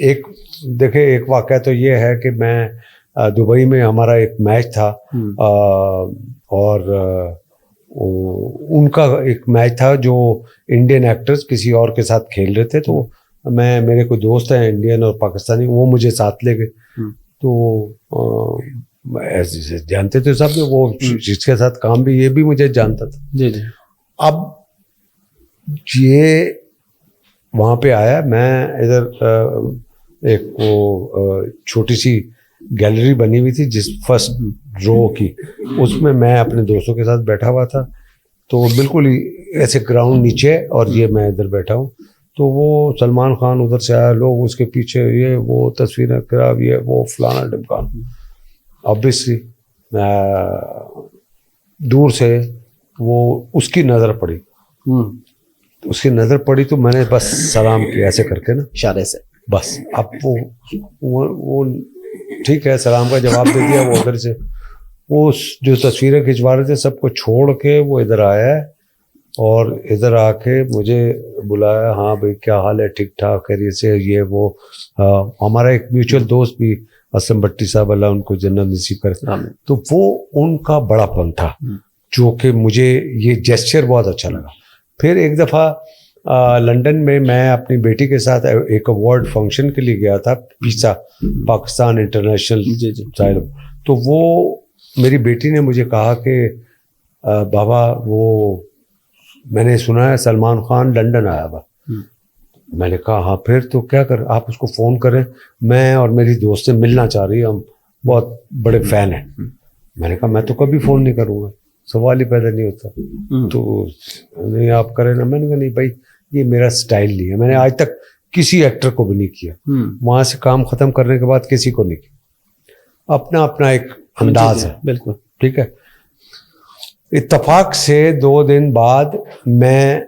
एक देखे, एक वाक़या तो ये है कि मैं दुबई में, हमारा एक मैच था, और उनका एक मैच था जो इंडियन एक्टर्स किसी और के साथ खेल रहे थे। तो मेरे को दोस्त हैं इंडियन और पाकिस्तानी, वो मुझे साथ ले गए। तो ऐसे जानते थे सब, वो जिसके साथ काम भी, ये भी मुझे जानता था। जी जी। अब ये वहाँ पे आया, मैं इधर एक वो छोटी सी गैलरी बनी हुई थी जिस फर्स्ट रो की, उसमें मैं अपने दोस्तों के साथ बैठा हुआ था। तो बिल्कुल ही ऐसे ग्राउंड नीचे, और ये मैं इधर बैठा हूँ। तो वो सलमान खान उधर से आया, लोग उसके पीछे, ये वो तस्वीरें खराब, ये वो फलाना ढिमकाना। ऑब्वियसली दूर से वो उसकी नज़र पड़ी, उसकी नज़र पड़ी, तो मैंने बस सलाम किया ऐसे करके ना, इशारे से, बस। अब वो ठीक है, सलाम का जवाब दे दिया। वो उधर से वो जो तस्वीरें खिंचवा रहे थे सबको छोड़ के वो इधर आया है, और इधर आके मुझे बुलाया, हाँ भाई क्या हाल है, ठीक ठाक, खैरियत से, ये वो। हमारा एक म्यूचुअल दोस्त भी असलम भट्टी साहब, अल्लाह उनको जन्नत नसीब करे, तो वो उनका बड़ापन था, जो कि मुझे ये जेस्चर बहुत अच्छा लगा। फिर एक दफ़ा लंदन में मैं अपनी बेटी के साथ एक अवार्ड फंक्शन के लिए गया था, पीसा पाकिस्तान इंटरनेशनल। तो वो मेरी बेटी ने मुझे कहा कि बाबा, वो मैंने सुना है सलमान खान लंदन आया हुआ। मैंने कहा हाँ, फिर तो क्या कर, आप उसको फ़ोन करें, मैं और मेरी दोस्त से मिलना चाह रही है, हम बहुत बड़े फ़ैन हैं। मैंने कहा मैं तो कभी फ़ोन नहीं करूँगा, सवाल ही पैदा नहीं होता। तो नहीं, आप करें ना। मैंने कहा नहीं भाई, ये मेरा स्टाइल नहीं है, मैंने आज तक किसी एक्टर को भी नहीं किया। वहाँ से काम ख़त्म करने के बाद किसी को नहीं किया, अपना अपना एक अंदाज है। बिल्कुल ठीक है। इत्तेफाक से 2 दिन बाद मैं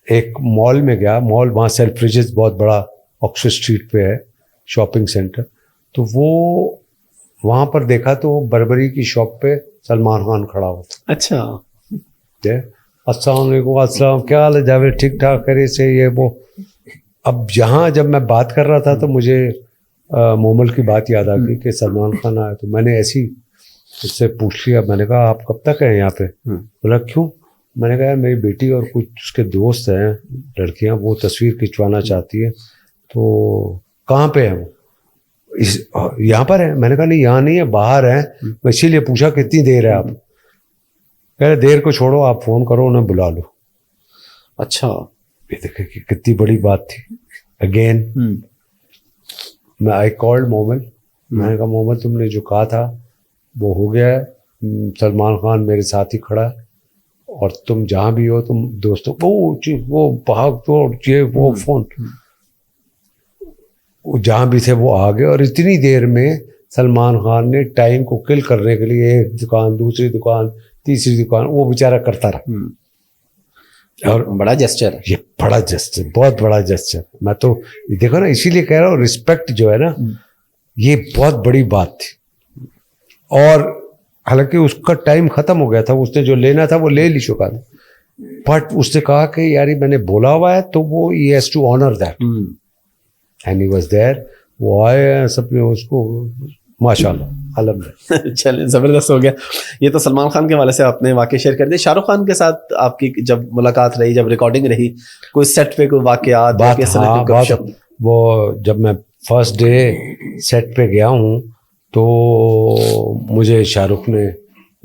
एक मॉल में गया, मॉल वहाँ सेल्फ्रिजेस बहुत बड़ा ऑक्सफोर्ड स्ट्रीट पे है, शॉपिंग सेंटर। तो वो वहाँ पर देखा तो बर्बरी की शॉप पे सलमान खान खड़ा हुआ था। अच्छा, अस्सलाम वालेकुम, अस्सलाम, क्या हाल है जावेद, ठीक ठाक, करे से, ये वो। अब यहाँ जब मैं बात कर रहा था तो मुझे मोमल की बात याद आ गई कि सलमान खान आया। तो मैंने ऐसी उससे पूछ लिया, मैंने कहा आप कब तक हैं यहाँ पे? बोला क्यों? मैंने कहा यार मेरी बेटी और कुछ उसके दोस्त हैं लड़कियाँ, वो तस्वीर खिंचवाना चाहती है। तो कहाँ पे है वो? इस यहाँ पर है। मैंने कहा नहीं, यहाँ नहीं है, बाहर है। मैं इसीलिए पूछा कितनी देर है आप? कह रहे देर को छोड़ो, आप फ़ोन करो, उन्हें बुला लो। अच्छा, ये देखे कि कितनी बड़ी बात थी। अगेन मैं आई कॉल्ड मोमल, मैंने कहा मोमल तुमने जो कहा था वो हो गया है, सलमान खान मेरे साथ ही खड़ा है, और तुम जहाँ भी हो, तुम दोस्तों वो भाग दौड़, ये वो फ़ोन, जहाँ भी थे वो आ गए। और इतनी देर में सलमान खान ने टाइम को किल करने के लिए एक दुकान, दूसरी दुकान, तीसरी दुकान, वो बेचारा करता रहा। और बड़ा जेस्चर है ये, बड़ा जेस्चर, बहुत बड़ा जेस्चर। मैं तो देखो ना, इसीलिए कह रहा हूँ, रिस्पेक्ट जो है ना, ये बहुत बड़ी बात थी। और हालांकि उसका टाइम खत्म हो गया था, उसने जो लेना था वो ले ली चुका था, बट उसने कहा कि यार मैंने बोला हुआ है तो वो ही has to honour that, and he was there. वो आए, सबने उसको माशाल्लाह अल्हम्दुलिल्लाह। चलिए जबरदस्त हो गया। ये तो सलमान खान के हवाले से आपने वाकई शेयर कर दिया। शाहरुख खान के साथ आपकी जब मुलाकात रही, जब रिकॉर्डिंग रही, कोई सेट पे कोई वाकयात बात या किस तरह हाँ के बात गपशप? वो जब मैं फर्स्ट डे सेट पे गया हूँ तो मुझे शाहरुख ने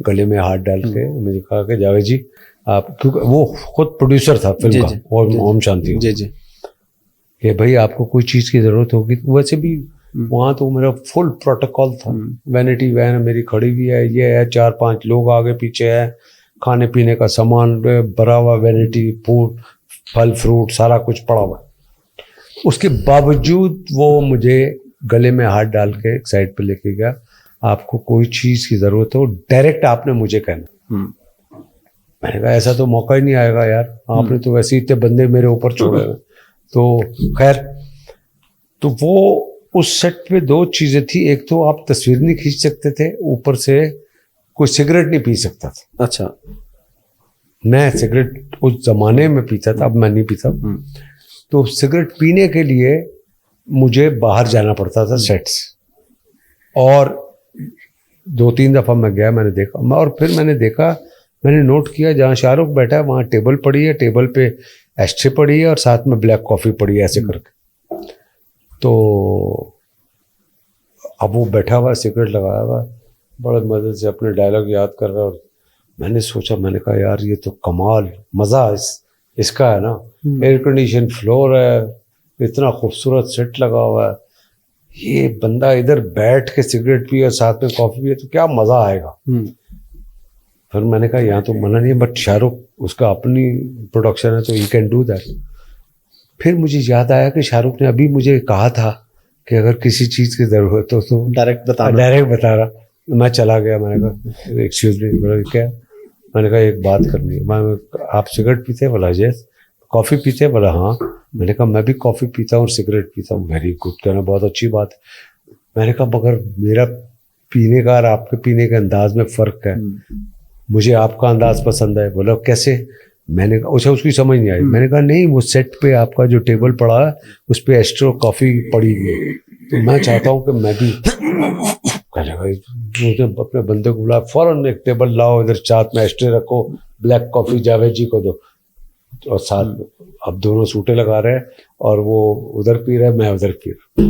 गले में हाथ डाल के मुझे कहा कि जावेद जी आप, क्योंकि वो खुद प्रोड्यूसर था जी, फिल्म जी, का और जी, ओम शांति जी जी कि भाई आपको कोई चीज़ की ज़रूरत होगी। वैसे भी वहाँ तो मेरा फुल प्रोटोकॉल था, वैनिटी वैन मेरी खड़ी हुई है, ये है 4-5 लोग आगे पीछे है, खाने पीने का सामान भरा हुआ, वैनिटी फूड फल फ्रूट सारा कुछ पड़ा हुआ। उसके बावजूद वो मुझे गले में हाथ डाल के एक साइड पे लेके गया, आपको कोई चीज़ की ज़रूरत हो डायरेक्ट आपने मुझे कहना। मैंने कहा ऐसा तो मौका ही नहीं आएगा यार, आपने तो वैसे ही इतने बंदे मेरे ऊपर छोड़े हुए। तो खैर, तो वो उस सेट पे 2 चीज़ें थी, एक तो आप तस्वीर नहीं खींच सकते थे, ऊपर से कोई सिगरेट नहीं पी सकता था। अच्छा। मैं सिगरेट उस जमाने में पीता था, अब मैं नहीं पीता। तो सिगरेट पीने के लिए मुझे बाहर जाना पड़ता था सेट से, और 2-3 दफ़ा मैं गया, मैंने देखा, और फिर मैंने नोट किया जहाँ शाहरुख बैठा है वहाँ टेबल पड़ी है, टेबल पे एस्ट्रे पड़ी है और साथ में ब्लैक कॉफ़ी पड़ी है, ऐसे करके। तो अब वो बैठा हुआ सिगरेट लगाया हुआ, बड़े मज़े से अपने डायलॉग याद कर रहा है। और मैंने सोचा, मैंने कहा यार ये तो कमाल मज़ा इसका है ना, एयर कंडीशन फ्लोर है, इतना खूबसूरत सेट लगा हुआ है, ये बंदा इधर बैठ के सिगरेट पिए और साथ में कॉफ़ी पिए तो क्या मज़ा आएगा। फिर मैंने कहा यहाँ तो मना नहीं है, बट शाहरुख उसका अपनी प्रोडक्शन है तो ही कैन डू दैट। फिर मुझे याद आया कि शाहरुख ने अभी मुझे कहा था कि अगर किसी चीज़ की ज़रूरत हो तो डायरेक्ट बता रहा। मैं चला गया, मैंने कहा एक्सक्यूज मी, बोला क्या? मैंने कहा एक बात करनी है। मैं आप सिगरेट पीते हैं? बोला यस। कॉफ़ी पीते हैं? बोला हाँ। मैंने कहा मैं भी कॉफ़ी पीता हूँ और सिगरेट पीता हूँ। वेरी गुड, कहना बहुत अच्छी बात है। मैंने कहा मगर मेरा पीने का और आपके पीने के अंदाज में फ़र्क है, मुझे आपका अंदाज पसंद है। बोला कैसे? मैंने कहा अच्छा, उसकी समझ नहीं आई। मैंने कहा नहीं, वो सेट पे आपका जो टेबल पड़ा है उस पर एस्ट्रो कॉफ़ी पड़ी हुई है, तो मैं चाहता हूँ कि मैं भी। कहने भाई मुझे अपने बंदे को बुला, फ़ौरन एक टेबल लाओ, इधर साथ में एस्ट्रे रखो, ब्लैक कॉफ़ी जावेद जी को दो, और साथ में अब दोनों सूटे लगा रहे हैं और वो उधर पी रहे, मैं उधर पी रहा।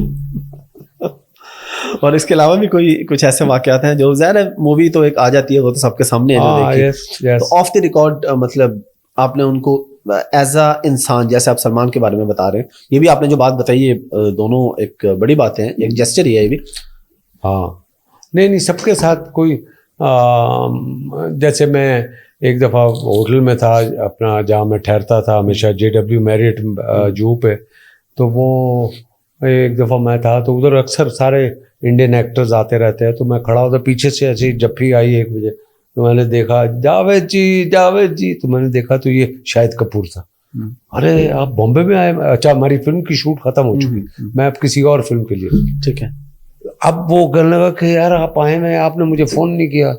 और इसके अलावा भी कोई कुछ ऐसे वाकयात हैं जो ज़ाहिर है मूवी तो एक आ जाती है, वो तो सबके सामने है जो देखी। तो ऑफ द रिकॉर्ड मतलब आपने उनको एज अ इंसान, जैसे आप सलमान के बारे में बता रहे हैं, ये भी आपने जो बात बताई ये दोनों एक बड़ी बातें हैं, एक जेस्चर ही है ये भी। हाँ नहीं सबके साथ कोई जैसे मैं एक दफ़ा होटल में था अपना, जहाँ मैं ठहरता था हमेशा, JW मैरियट जूहू पे, तो वो एक दफ़ा मैं था तो उधर अक्सर सारे इंडियन एक्टर्स आते रहते हैं, तो मैं खड़ा होता पीछे से, ऐसे जफ्फी आई 1 बजे, तो मैंने देखा जावेद जी, तो मैंने देखा तो ये शाहिद कपूर था। अरे आप बॉम्बे में आए? अच्छा, हमारी फिल्म की शूट खत्म हो चुकी, मैं अब किसी और फिल्म के लिए। ठीक है। अब वो कहने लगा कि यार आप आए हैं, आपने मुझे फ़ोन नहीं किया।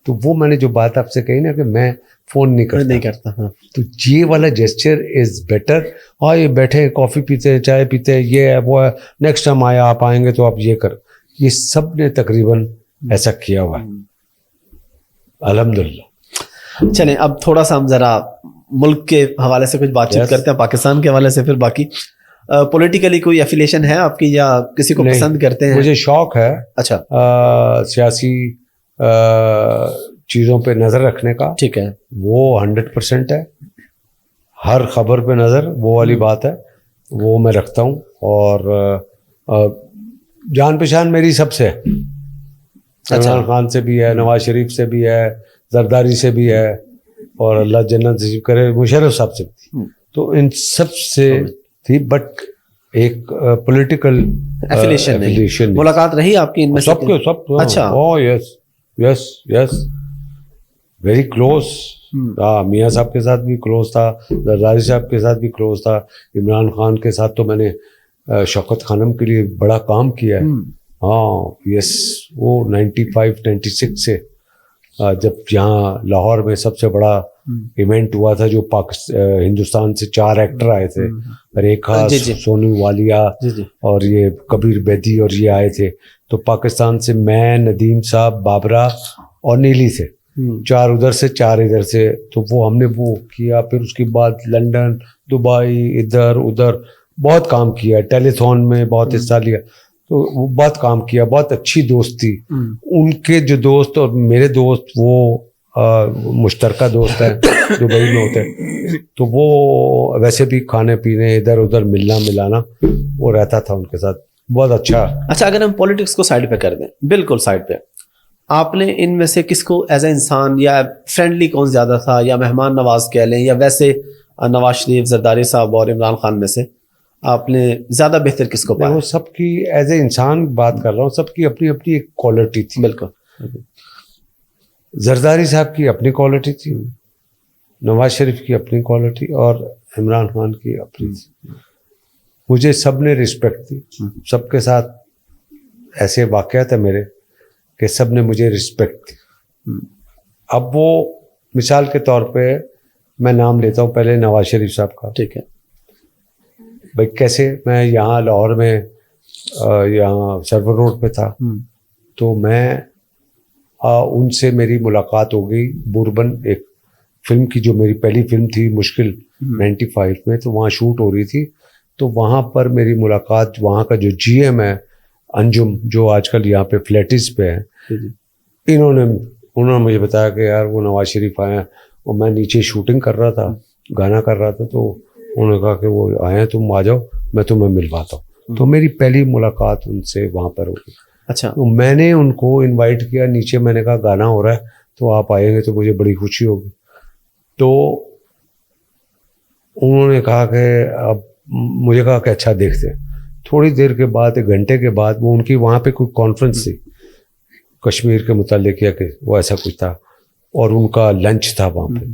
तो वो मैंने जो बात आपसे कही ना कि मैं फ़ोन नहीं करता। हाँ। तो ये वाला जेस्चर इज़ बेटर। हाँ, ये बैठे कॉफ़ी पीते हैं, चाय पीते हैं, ये है वो है, नेक्स्ट टाइम आप आएंगे तो आप ये कर, ये सब ने तकरीबन ऐसा किया हुआ है अल्हम्दुलिल्लाह। चलें अब थोड़ा सा हम ज़रा मुल्क के हवाले से कुछ बातचीत करते हैं, पाकिस्तान के हवाले से, फिर बाकी पॉलिटिकली कोई एफिलिएशन है आपकी या किसी को पसंद करते हैं? मुझे शौक है अच्छा सियासी चीज़ों पे नज़र रखने का। ठीक है, वो 100% है, हर खबर पे नज़र, वो वाली बात है, वो मैं रखता हूँ। और जान पहचान मेरी सबसे है, इमरान खान से भी है, नवाज शरीफ से भी है, जरदारी से भी है, और अल्लाह जन्नत नसीब करे मुशर्रफ साहब से भी। तो इन सब से थी, बट एक पॉलिटिकल एफिलिएशन मुलाकात रही आपकी इनमें? सब। अच्छा। Oh yes very close. हाँ, मियाँ साहब के साथ भी क्लोज था, जरदारी साहब के साथ भी क्लोज था, इमरान खान के साथ तो मैंने शौकत खानम के लिए बड़ा काम किया है। हाँ यस, वो 95-96 से जब यहाँ लाहौर में सबसे बड़ा इवेंट हुआ था जो हिंदुस्तान से 4 एक्टर आए थे, रेखा, जी, जी। सोनू वालिया जी जी और ये कबीर बेदी और ये आए थे। तो पाकिस्तान से मैं, नदीम साहब, बाबरा और नीली थे, 4 उधर से 4 इधर से। तो वो हमने वो किया, फिर उसके बाद लंदन, दुबई, इधर उधर बहुत काम किया, टेलीथॉन में बहुत हिस्सा लिया। तो वो बहुत काम किया, बहुत अच्छी दोस्ती। उनके जो दोस्त और मेरे दोस्त वो मुश्तरका दोस्त हैं, दुबई में होते हैं। तो वो वैसे भी खाने पीने इधर उधर मिलना मिलाना वो रहता था उनके साथ, बहुत अच्छा। अच्छा, अगर हम पॉलिटिक्स को साइड पे कर दें, बिल्कुल साइड पे, आपने इनमें से किसको एज ए इंसान या फ्रेंडली कौन ज्यादा था, या मेहमान नवाज कह लें, या वैसे नवाज शरीफ, जरदारी साहब और इमरान खान में से आपने ज्यादा बेहतर किसको पाया? वो सबकी एज ए इंसान बात कर रहा हूँ, सबकी अपनी अपनी एक क्वालिटी थी। बिल्कुल। जरदारी साहब की अपनी क्वालिटी थी, नवाज शरीफ की अपनी क्वालिटी और इमरान खान की अपनी थी। मुझे सब ने रिस्पेक्ट दी, सबके साथ ऐसे वाक़यात है मेरे कि सब ने मुझे रिस्पेक्ट दी। अब वो मिसाल के तौर पे मैं नाम लेता हूँ पहले नवाज शरीफ साहब का। ठीक है। भाई कैसे, मैं यहाँ लाहौर में यहाँ सर्वर रोड पे था, तो मैं उनसे मेरी मुलाकात हो गई बुरबन, एक फिल्म की जो मेरी पहली फिल्म थी मुश्किल 95 में, तो वहाँ शूट हो रही थी। तो वहाँ पर मेरी मुलाकात, वहाँ का जो जीएम है अंजुम, जो आजकल यहाँ पे फ्लैटिस पे है, उन्होंने मुझे बताया कि यार वो नवाज शरीफ आए हैं। और मैं नीचे शूटिंग कर रहा था, गाना कर रहा था, तो उन्होंने कहा कि वो आए हैं, तुम आ जाओ, मैं तुम्हें मिलवाता हूँ। तो मेरी पहली मुलाकात उनसे वहाँ पर हो गई। अच्छा। तो मैंने उनको इनवाइट किया नीचे, मैंने कहा गाना हो रहा है तो आप आएंगे तो मुझे बड़ी खुशी होगी। तो उन्होंने कहा कि अब मुझे कहा कि अच्छा देखते हैं। थोड़ी देर के बाद, 1 घंटे के बाद, वो उनकी वहाँ पे कोई कॉन्फ्रेंस थी कश्मीर के मुतालिक, या कि वो ऐसा कुछ था, और उनका लंच था वहाँ पे।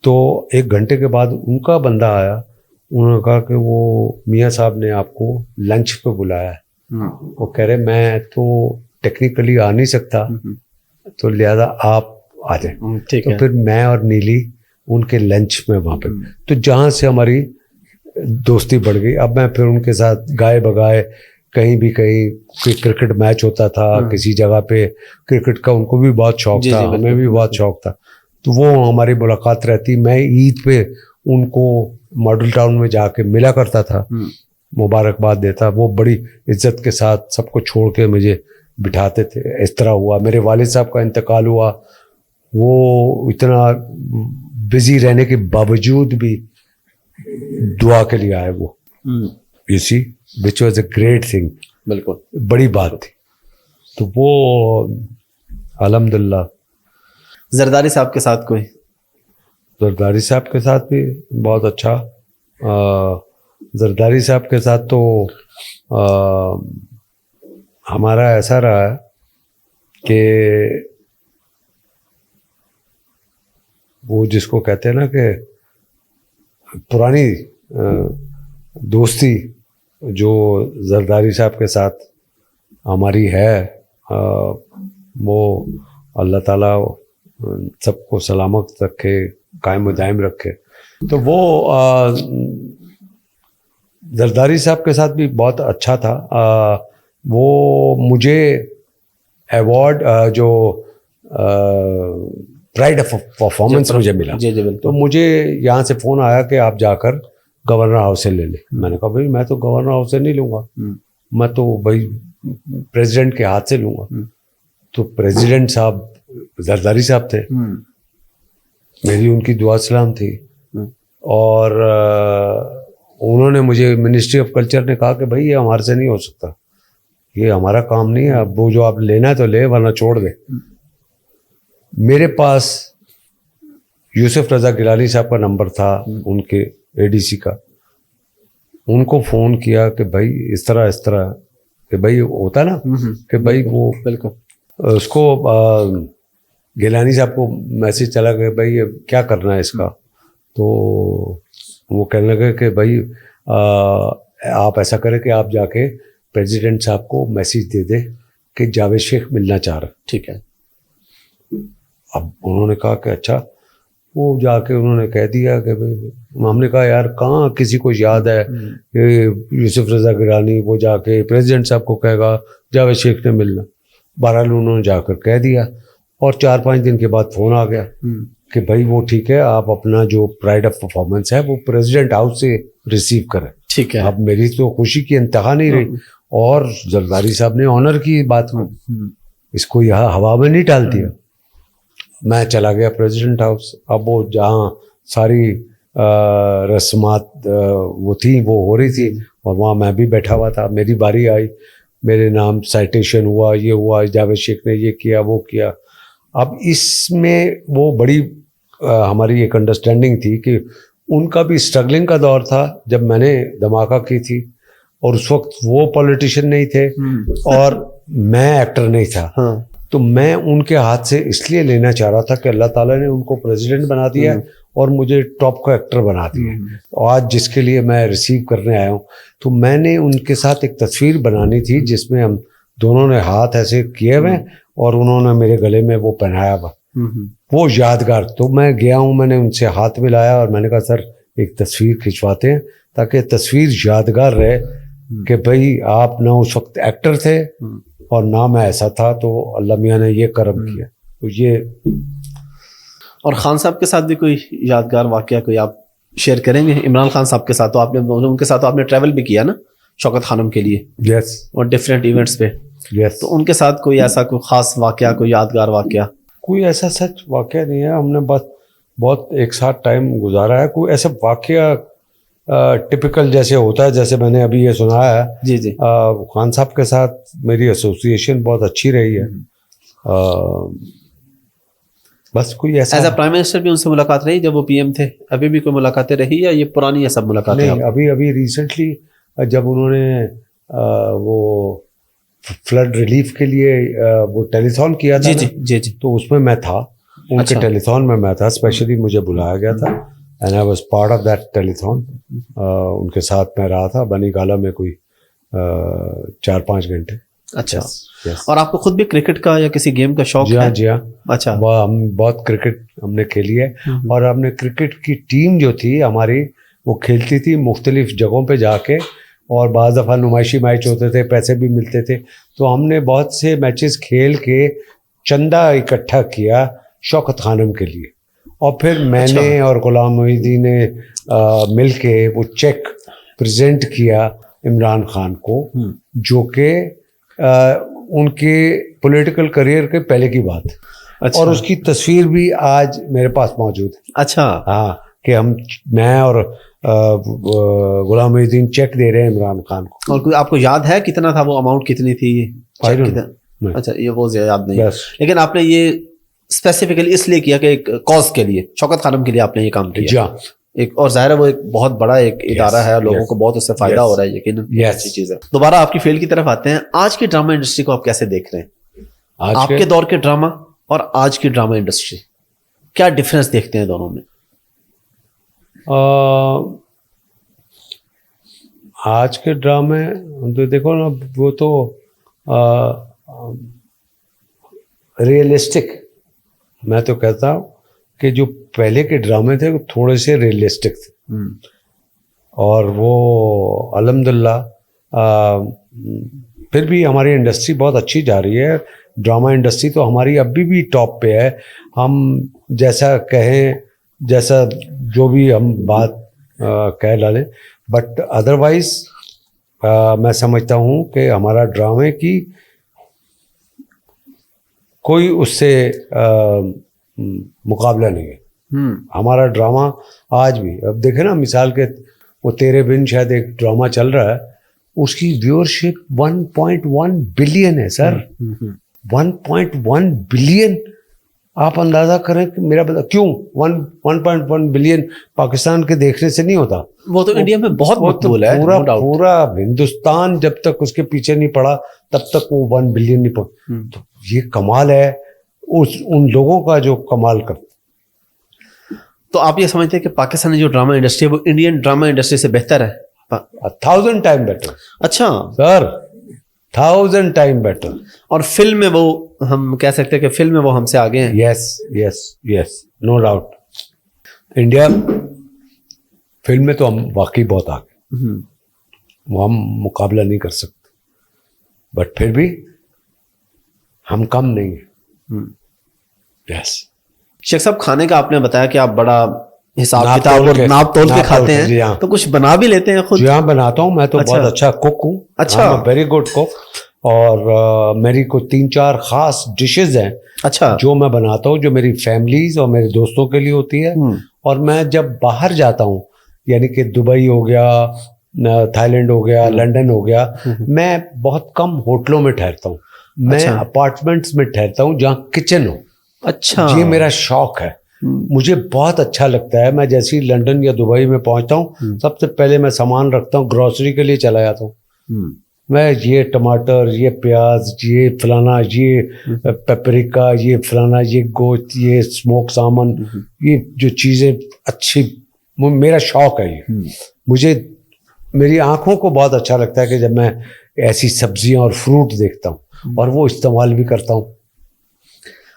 तो 1 घंटे के बाद उनका बंदा आया, उन्होंने कहा कि वो मियाँ साहब ने आपको लंच पे बुलाया है। वो कह रहे मैं तो टेक्निकली आ नहीं सकता, तो लिहाजा आप आ जाए। ठीक तो है। फिर मैं और नीली उनके लंच में वहाँ पे, तो जहाँ से हमारी दोस्ती बढ़ गई। अब मैं फिर उनके साथ गाए बगाए कहीं भी, कहीं कोई क्रिकेट मैच होता था किसी जगह पे, क्रिकेट का उनको भी बहुत शौक था, हमें भी बहुत शौक था, तो वो हमारी मुलाकात रहती। मैं ईद पे उनको मॉडल टाउन में जाके मिला करता था, मुबारकबाद देता। वो बड़ी इज्जत के साथ सबको छोड़ के मुझे बिठाते थे। इस तरह हुआ, मेरे वालिद साहब का इंतकाल हुआ, वो इतना बिजी रहने के बावजूद भी दुआ के लिए आए वो, you see, which was a great thing. बिल्कुल, बड़ी बात थी। तो वो अल्हम्दुलिल्लाह। जरदारी साहब के साथ कोई? जरदारी साहब के साथ भी बहुत अच्छा। जरदारी साहब के साथ तो हमारा ऐसा रहा है कि वो जिसको कहते हैं ना कि पुरानी दोस्ती जो जरदारी साहब के साथ हमारी है, वो अल्लाह ताला सबको सलामत रखे, कायम दायम रखे। तो वो जरदारी साहब के साथ भी बहुत अच्छा था। वो मुझे अवार्ड जो प्राइड ऑफ परफॉर्मेंस मुझे मिला। जी जी बिल्कुल। तो मुझे यहाँ से फ़ोन आया कि आप जाकर गवर्नर हाउस से ले लें। मैंने कहा भाई मैं तो गवर्नर हाउस से नहीं लूँगा, मैं तो भाई प्रेसिडेंट के हाथ से लूँगा। तो प्रेसिडेंट साहब जरदारी साहब थे, मेरी उनकी दुआ सलाम थी, और उन्होंने मुझे, मिनिस्ट्री ऑफ कल्चर ने कहा कि भाई ये हमारे से नहीं हो सकता, ये हमारा काम नहीं है, अब वो जो आप लेना है तो ले, वरना छोड़ दे। मेरे पास यूसुफ रजा गिलानी साहब का नंबर था, उनके एडीसी का। उनको फ़ोन किया कि भाई इस तरह कि भाई होता ना कि भाई वो बिल्कुल उसको गिलानी साहब को मैसेज चला गया भाई ये क्या करना है इसका। तो वो कहने लगे कि भाई आप ऐसा करें कि आप जाके प्रेसिडेंट साहब को मैसेज दे दे कि जावेद शेख मिलना चाह रहा। ठीक है। अब उन्होंने कहा कि अच्छा। वो जाके उन्होंने कह दिया कि भाई, हमने कहा यार कहाँ किसी को याद है कि यूसुफ रजा गिलानी वो जाके प्रेसिडेंट साहब को कहेगा जावेद शेख ने मिलना। बहरहाल उन्होंने जाकर कह दिया और 4-5 दिन के बाद फ़ोन आ गया कि भाई वो ठीक है, आप अपना जो प्राइड ऑफ परफॉर्मेंस है वो प्रेसिडेंट हाउस से रिसीव करें। ठीक है। अब मेरी तो खुशी की इंतहा नहीं रही और जरदारी साहब ने ऑनर की बात को, इसको यहाँ हवा में नहीं डाल दिया। मैं चला गया प्रेसिडेंट हाउस। अब वो जहाँ सारी रस्मात वो थी वो हो रही थी और वहाँ मैं भी बैठा हुआ था। मेरी बारी आई, मेरे नाम साइटेशन हुआ, ये हुआ, जावेद शेख ने ये किया वो किया। अब इसमें वो बड़ी हमारी एक अंडरस्टैंडिंग थी कि उनका भी स्ट्रगलिंग का दौर था जब मैंने धमाका की थी और उस वक्त वो पॉलिटिशियन नहीं थे और मैं एक्टर नहीं था। हाँ। तो मैं उनके हाथ से इसलिए लेना चाह रहा था कि अल्लाह ताला ने उनको प्रेसिडेंट बना दिया और मुझे टॉप का एक्टर बना दिया। और आज जिसके लिए मैं रिसीव करने आया हूँ, तो मैंने उनके साथ एक तस्वीर बनानी थी जिसमें हम दोनों ने हाथ ऐसे किए हुए और उन्होंने मेरे गले में वो पहनाया हुआ, वो यादगार। तो मैं गया हूँ, मैंने उनसे हाथ मिलाया और मैंने कहा सर एक तस्वीर खिंचवाते हैं ताकि तस्वीर यादगार रहे कि भाई आप ना उस वक्त एक्टर थे और ना मैं ऐसा था, तो अल्लाह मियाँ ने ये करम किया। तो ये। और खान साहब के साथ भी कोई यादगार वाकया कोई आप शेयर करेंगे? इमरान खान साहब के साथ तो आपने, उनके साथ तो आपने ट्रैवल भी किया ना शौकत खानम के लिए? यस। और डिफरेंट इवेंट्स पे। यस। तो उनके साथ कोई ऐसा कोई खास वाकया, कोई यादगार वाकया? कोई ऐसा सच वाकया नहीं है, हमने बस बहुत एक साथ टाइम गुजारा है। कोई ऐसा वाकया टिपिकल जैसे होता है, जैसे मैंने अभी ये सुनाया है। जी जी। खान साहब के साथ मेरी एसोसिएशन बहुत अच्छी रही है। बस कोई ऐसा एज अ प्राइम मिनिस्टर भी उनसे मुलाकात रही जब वो पीएम थे? अभी भी कोई मुलाकातें रही या ये पुरानी है सब मुलाकातें? नहीं, अभी रिसेंटली जब उन्होंने वो फ्लड रिलीफ के लिए वो टेलीथॉन किया था। जी जी जी जी। तो उसमें मैं था, उनके टेलीथॉन में मैं था, स्पेशली मुझे बुलाया गया था and I was part of that telethon. उनके साथ मैं रहा था बनी गाला में कोई 4-5 घंटे। अच्छा। yes. और आपको खुद भी क्रिकेट का या किसी गेम का शौक है? जी हाँ। अच्छा। हम बहुत क्रिकेट हमने खेली है और हमने क्रिकेट की टीम जो थी हमारी वो खेलती थी मुख्तलिफ जगहों पे जाके और बाज़ दफ़ा नुमाइशी मैच होते थे, पैसे भी मिलते थे। तो हमने बहुत से मैचेस खेल के चंदा इकट्ठा किया शौकत खानम के लिए और फिर मैंने और गुलाम मोहिउद्दीन ने मिल के वो चेक प्रेजेंट किया इमरान खान को, जो कि उनके पॉलिटिकल करियर के पहले की बात। अच्छा। और उसकी तस्वीर भी आज मेरे पास मौजूद है। अच्छा। हाँ, कि मैं और गुलाम मोहिउद्दीन चेक दे रहे हैं इमरान खान को। और कोई आपको याद है कितना था वो अमाउंट, कितनी थी? अच्छा, ये वो याद नहीं है, लेकिन आपने ये स्पेसिफिकली इसलिए किया कि एक कॉज के लिए, शौकत खानम के लिए आपने ये काम किया। एक और जाहिर है वो एक बहुत बड़ा एक इदारा है, लोगों को बहुत उससे फायदा हो रहा है, यकीनन अच्छी चीज है। दोबारा आपकी फील्ड की तरफ आते हैं। आज की ड्रामा इंडस्ट्री को आप कैसे देख रहे हैं? आपके दौर के ड्रामा और आज की ड्रामा इंडस्ट्री, क्या डिफरेंस देखते हैं दोनों में? आज के ड्रामे तो देखो ना, वो तो रियलिस्टिक, मैं तो कहता हूँ कि जो पहले के ड्रामे थे वो थोड़े से रियलिस्टिक थे और वो अल्हम्दुलिल्लाह फिर भी हमारी इंडस्ट्री बहुत अच्छी जा रही है। ड्रामा इंडस्ट्री तो हमारी अभी भी टॉप पे है। हम जैसा कहें, जैसा जो भी हम बात कह डालें, बट अदरवाइज मैं समझता हूँ कि हमारा ड्रामे की कोई उससे मुकाबला नहीं है। हमारा ड्रामा आज भी, अब देखे ना मिसाल के वो तेरे बिन शायद एक ड्रामा चल रहा है, उसकी व्यूअरशिप 1.1 बिलियन है सर। 1.1 बिलियन, आप अंदाजा करें कि मेरा बता क्यों 1.1 बिलियन पाकिस्तान के देखने से नहीं होता? वो तो इंडिया में बहुत मकबूल है। पूरा हिंदुस्तान जब तक उसके पीछे नहीं पड़ा तब तक वो 1 बिलियन नहीं पड़ा। तो ये कमाल है उन लोगों का जो कमाल करते। तो आप ये समझते हैं कि पाकिस्तानी जो ड्रामा इंडस्ट्री है वो इंडियन ड्रामा इंडस्ट्री से बेहतर है? 1000 टाइम बेटर। अच्छा सर, 1000 टाइम बेटर। और फिल्म में वो हम कह सकते हैं कि फिल्म में वो हमसे आगे हैं? Yes yes yes, no doubt. India film में तो हम वाकई बहुत आगे, वो हम मुकाबला नहीं कर सकते, बट फिर भी हम कम नहीं हैं। यस। शेख साहब, खाने का आपने बताया कि आप बड़ा हिसाब नाप किताब तोल और के- नाप तोल के नाप खाते तोल के, जी हैं, हाँ। तो कुछ बना भी लेते हैं खुद? जी हाँ, बनाता हूँ। मैं तो अच्छा। बहुत अच्छा कुक हूँ। अच्छा। Very good cook. और मेरी को 3-4 खास डिशेज हैं अच्छा। जो मैं बनाता हूँ, जो मेरी फैमिलीज और मेरे दोस्तों के लिए होती है। और मैं जब बाहर जाता हूँ, यानी कि दुबई हो गया, थाईलैंड हो गया, लंदन हो गया, मैं बहुत कम होटलों में ठहरता हूँ। मैं अच्छा। अपार्टमेंट्स में ठहरता हूँ जहाँ किचन हो। अच्छा। ये मेरा शौक है। मुझे बहुत अच्छा लगता है। मैं जैसे ही लंदन या दुबई में पहुंचता हूँ, सबसे पहले मैं सामान रखता हूँ, ग्रोसरी के लिए चला जाता हूँ। मैं ये टमाटर, ये प्याज, ये फलाना, ये पेपरिका, ये फलाना, ये गोश्त, ये स्मोक सामन, ये जो चीज़ें अच्छी, मेरा शौक है ये। मुझे, मेरी आंखों को बहुत अच्छा लगता है कि जब मैं ऐसी सब्जियां और फ्रूट देखता हूँ, और वो इस्तेमाल भी करता हूँ।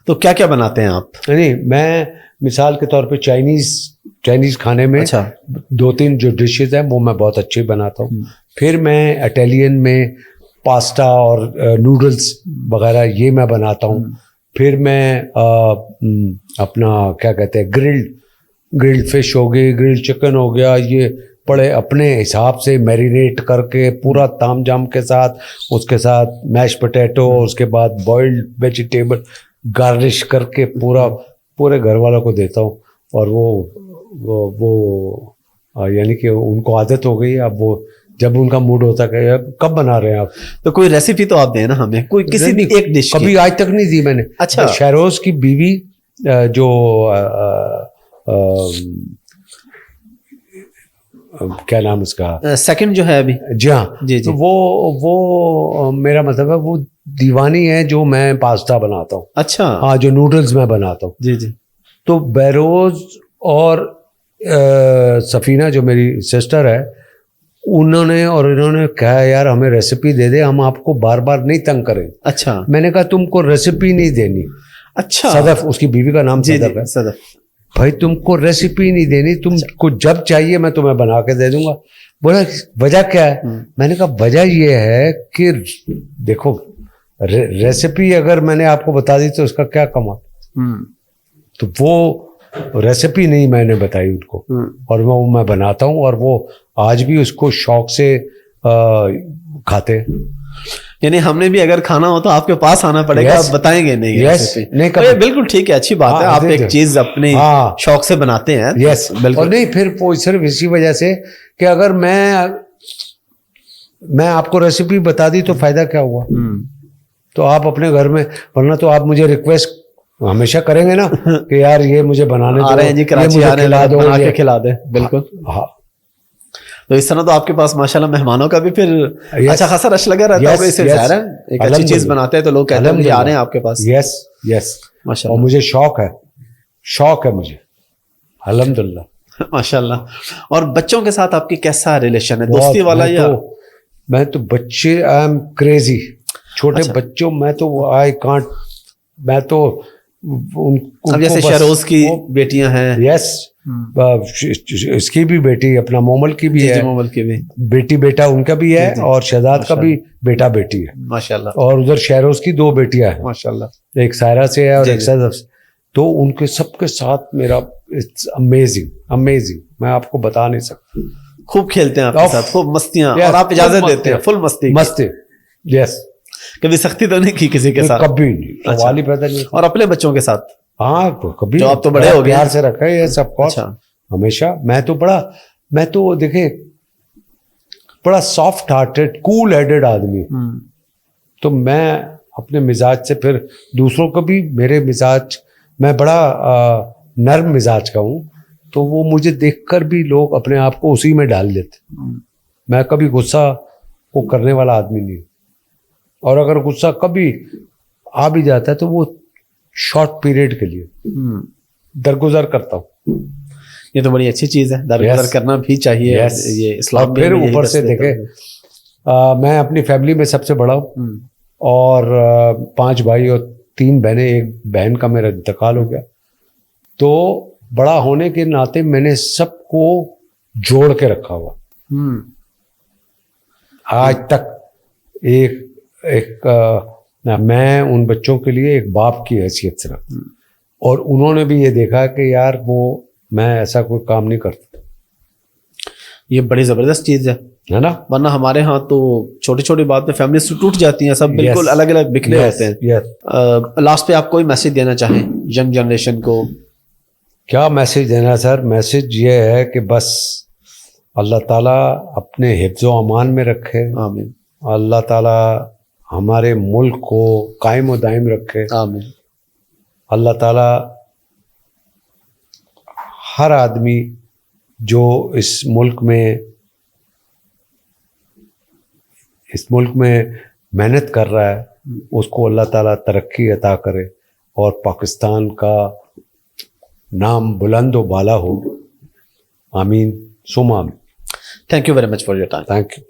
तो क्या क्या बनाते हैं आप? नहीं, मैं मिसाल के तौर पे चाइनीज खाने में अच्छा। 2-3 जो डिशेज हैं वो मैं बहुत अच्छी बनाता हूँ। फिर मैं इटालियन में पास्ता और नूडल्स वगैरह ये मैं बनाता हूँ। फिर मैं अपना क्या कहते हैं, ग्रिल्ड फिश हो गई, ग्रिल्ड चिकन हो गया, ये बड़े अपने हिसाब से मैरिनेट करके पूरा ताम झाम के साथ, उसके साथ मैश पोटैटो, उसके बाद बॉइल्ड वेजिटेबल गार्निश करके पूरे घर वालों को देता हूँ। और वो यानी कि उनको आदत हो गई। अब वो जब उनका मूड होता है कि कब बना रहे हैं आप, तो कोई रेसिपी तो आप दें ना हमें, कोई किसी भी एक डिश कभी आज तक नहीं दी मैंने। अच्छा। शहरोज की बीवी जो क्या नाम उसका, सेकंड जो है अभी, जी हाँ, जी जी, तो वो मेरा मतलब है वो दीवानी है जो मैं पास्ता बनाता हूँ। अच्छा। हाँ, जो नूडल्स मैं बनाता हूँ। जी जी। तो बेरोज और सफीना जो मेरी सिस्टर है, इन्होंने कहा यार हमें रेसिपी दे दे, हम आपको बार बार नहीं तंग करें। अच्छा। मैंने कहा तुमको रेसिपी नहीं देनी। अच्छा। सदफ, उसकी बीवी का नाम सदफ है। सदफ। भाई तुमको रेसिपी नहीं देनी, तुमको जब चाहिए मैं तुम्हें बना के दे दूंगा। बोला वजह क्या है? मैंने कहा वजह ये है कि देखो, रेसिपी अगर मैंने आपको बता दी तो उसका क्या कमाल। तो वो रेसिपी नहीं मैंने बताई उनको, और वो मैं बनाता हूँ, और वो आज भी उसको शौक से खाते। यानी हमने भी अगर खाना हो तो आपके पास आना पड़ेगा। Yes. आप बताएंगे नहीं? Yes. नहीं, तो ये बिल्कुल ठीक है, अच्छी बात है। आप एक चीज अपने शौक से बनाते हैं। यस, बिल्कुल। और नहीं, फिर वो सिर्फ इसी वजह से कि अगर मैं आपको रेसिपी बता दी तो फायदा क्या हुआ। तो आप अपने घर में, वरना तो आप मुझे रिक्वेस्ट हमेशा करेंगे ना कि यार ये मुझे बनाने दो, आ रहे हैं जी कराची, आ रहे हैं, बना के खिला दे। बिल्कुल। हाँ। तो इस तरह तो आपके पास माशाल्लाह मेहमानों का भी फिर अच्छा खासा रश लगा रहता होगा। इससे ज़ाहिर है एक अच्छी चीज बनाते हैं तो लोग कहते हैं आ रहे हैं आपके पास। यस यस, माशाल्लाह। और मुझे शौक है मुझे, अल्हम्दुलिल्लाह। माशाल्लाह। और बच्चों के साथ आपकी कैसा रिलेशन है, दोस्ती वाला या? मैं तो बच्चे, आई एम क्रेजी। छोटे बच्चों, मैं तो आई कांट, मैं तो अब जैसे शहरोज की बेटियां हैं। यस, इसकी भी बेटी, अपना मोमल की भी है, मोमल की भी बेटी बेटा उनका भी है, और शहजाद का भी बेटा बेटी है माशाल्लाह। और उधर शहरोज की 2 बेटियां हैं माशाल्लाह, एक सायरा से है और एक सदफ से। तो उनके सबके साथ मेरा इट्स अमेजिंग, मैं आपको बता नहीं सकता। खूब खेलते हैं आपके साथ, खूब मस्तियां, और आप इजाजत देते हैं फुल मस्ती। यस, कभी सख्ती तो नहीं की किसी के साथ? कभी नहीं, सवाल ही पैदा नहीं। और अपने बच्चों के साथ? हाँ, कभी। जो आप तो बड़े हो गए, प्यार से रखा है सब कुछ। अच्छा। हमेशा मैं तो देखे बड़ा सॉफ्ट हार्टेड, कूल हेडेड आदमी। तो मैं अपने मिजाज से फिर दूसरों को भी, मेरे मिजाज, मैं बड़ा नर्म मिजाज का हूँ, तो वो मुझे देखकर भी लोग अपने आप को उसी में डाल देते। मैं कभी गुस्सा को करने वाला आदमी नहीं, और अगर गुस्सा कभी आ भी जाता है तो वो शॉर्ट पीरियड के लिए दरगुजर करता हूँ। ये तो बड़ी अच्छी चीज है, दरगुजर करना भी चाहिए। ये इस्लाम फिर ऊपर से देखे, मैं अपनी फैमिली में सबसे बड़ा हूँ, और 5 भाई और 3 बहनें, एक बहन का मेरा इंतकाल हो गया। तो बड़ा होने के नाते मैंने सबको जोड़ के रखा हुआ। आज तक मैं उन बच्चों के लिए एक बाप की हैसियत से रखता हूं। और उन्होंने भी ये देखा कि यार वो मैं ऐसा कोई काम नहीं करता। ये बड़ी जबरदस्त चीज है ना, वरना हमारे यहाँ तो छोटी छोटी बात पे फैमिली से टूट जाती हैं, सब बिल्कुल अलग अलग बिखरे होते हैं। लास्ट पे आप कोई मैसेज देना चाहें यंग जनरेशन को? क्या मैसेज देना सर? मैसेज ये है कि बस अल्लाह ताला अपने हिफ्ज़ो अमान में रखे। आमीन। अल्लाह ताला हमारे मुल्क को कायम व दायम रखे। आमीन। अल्लाह ताला हर आदमी जो इस मुल्क में मेहनत कर रहा है उसको अल्लाह ताला तरक्की अता करे और पाकिस्तान का नाम बुलंद व बाला हो। आमीन सुमा आमीन। Thank you very much for your time. Thank you.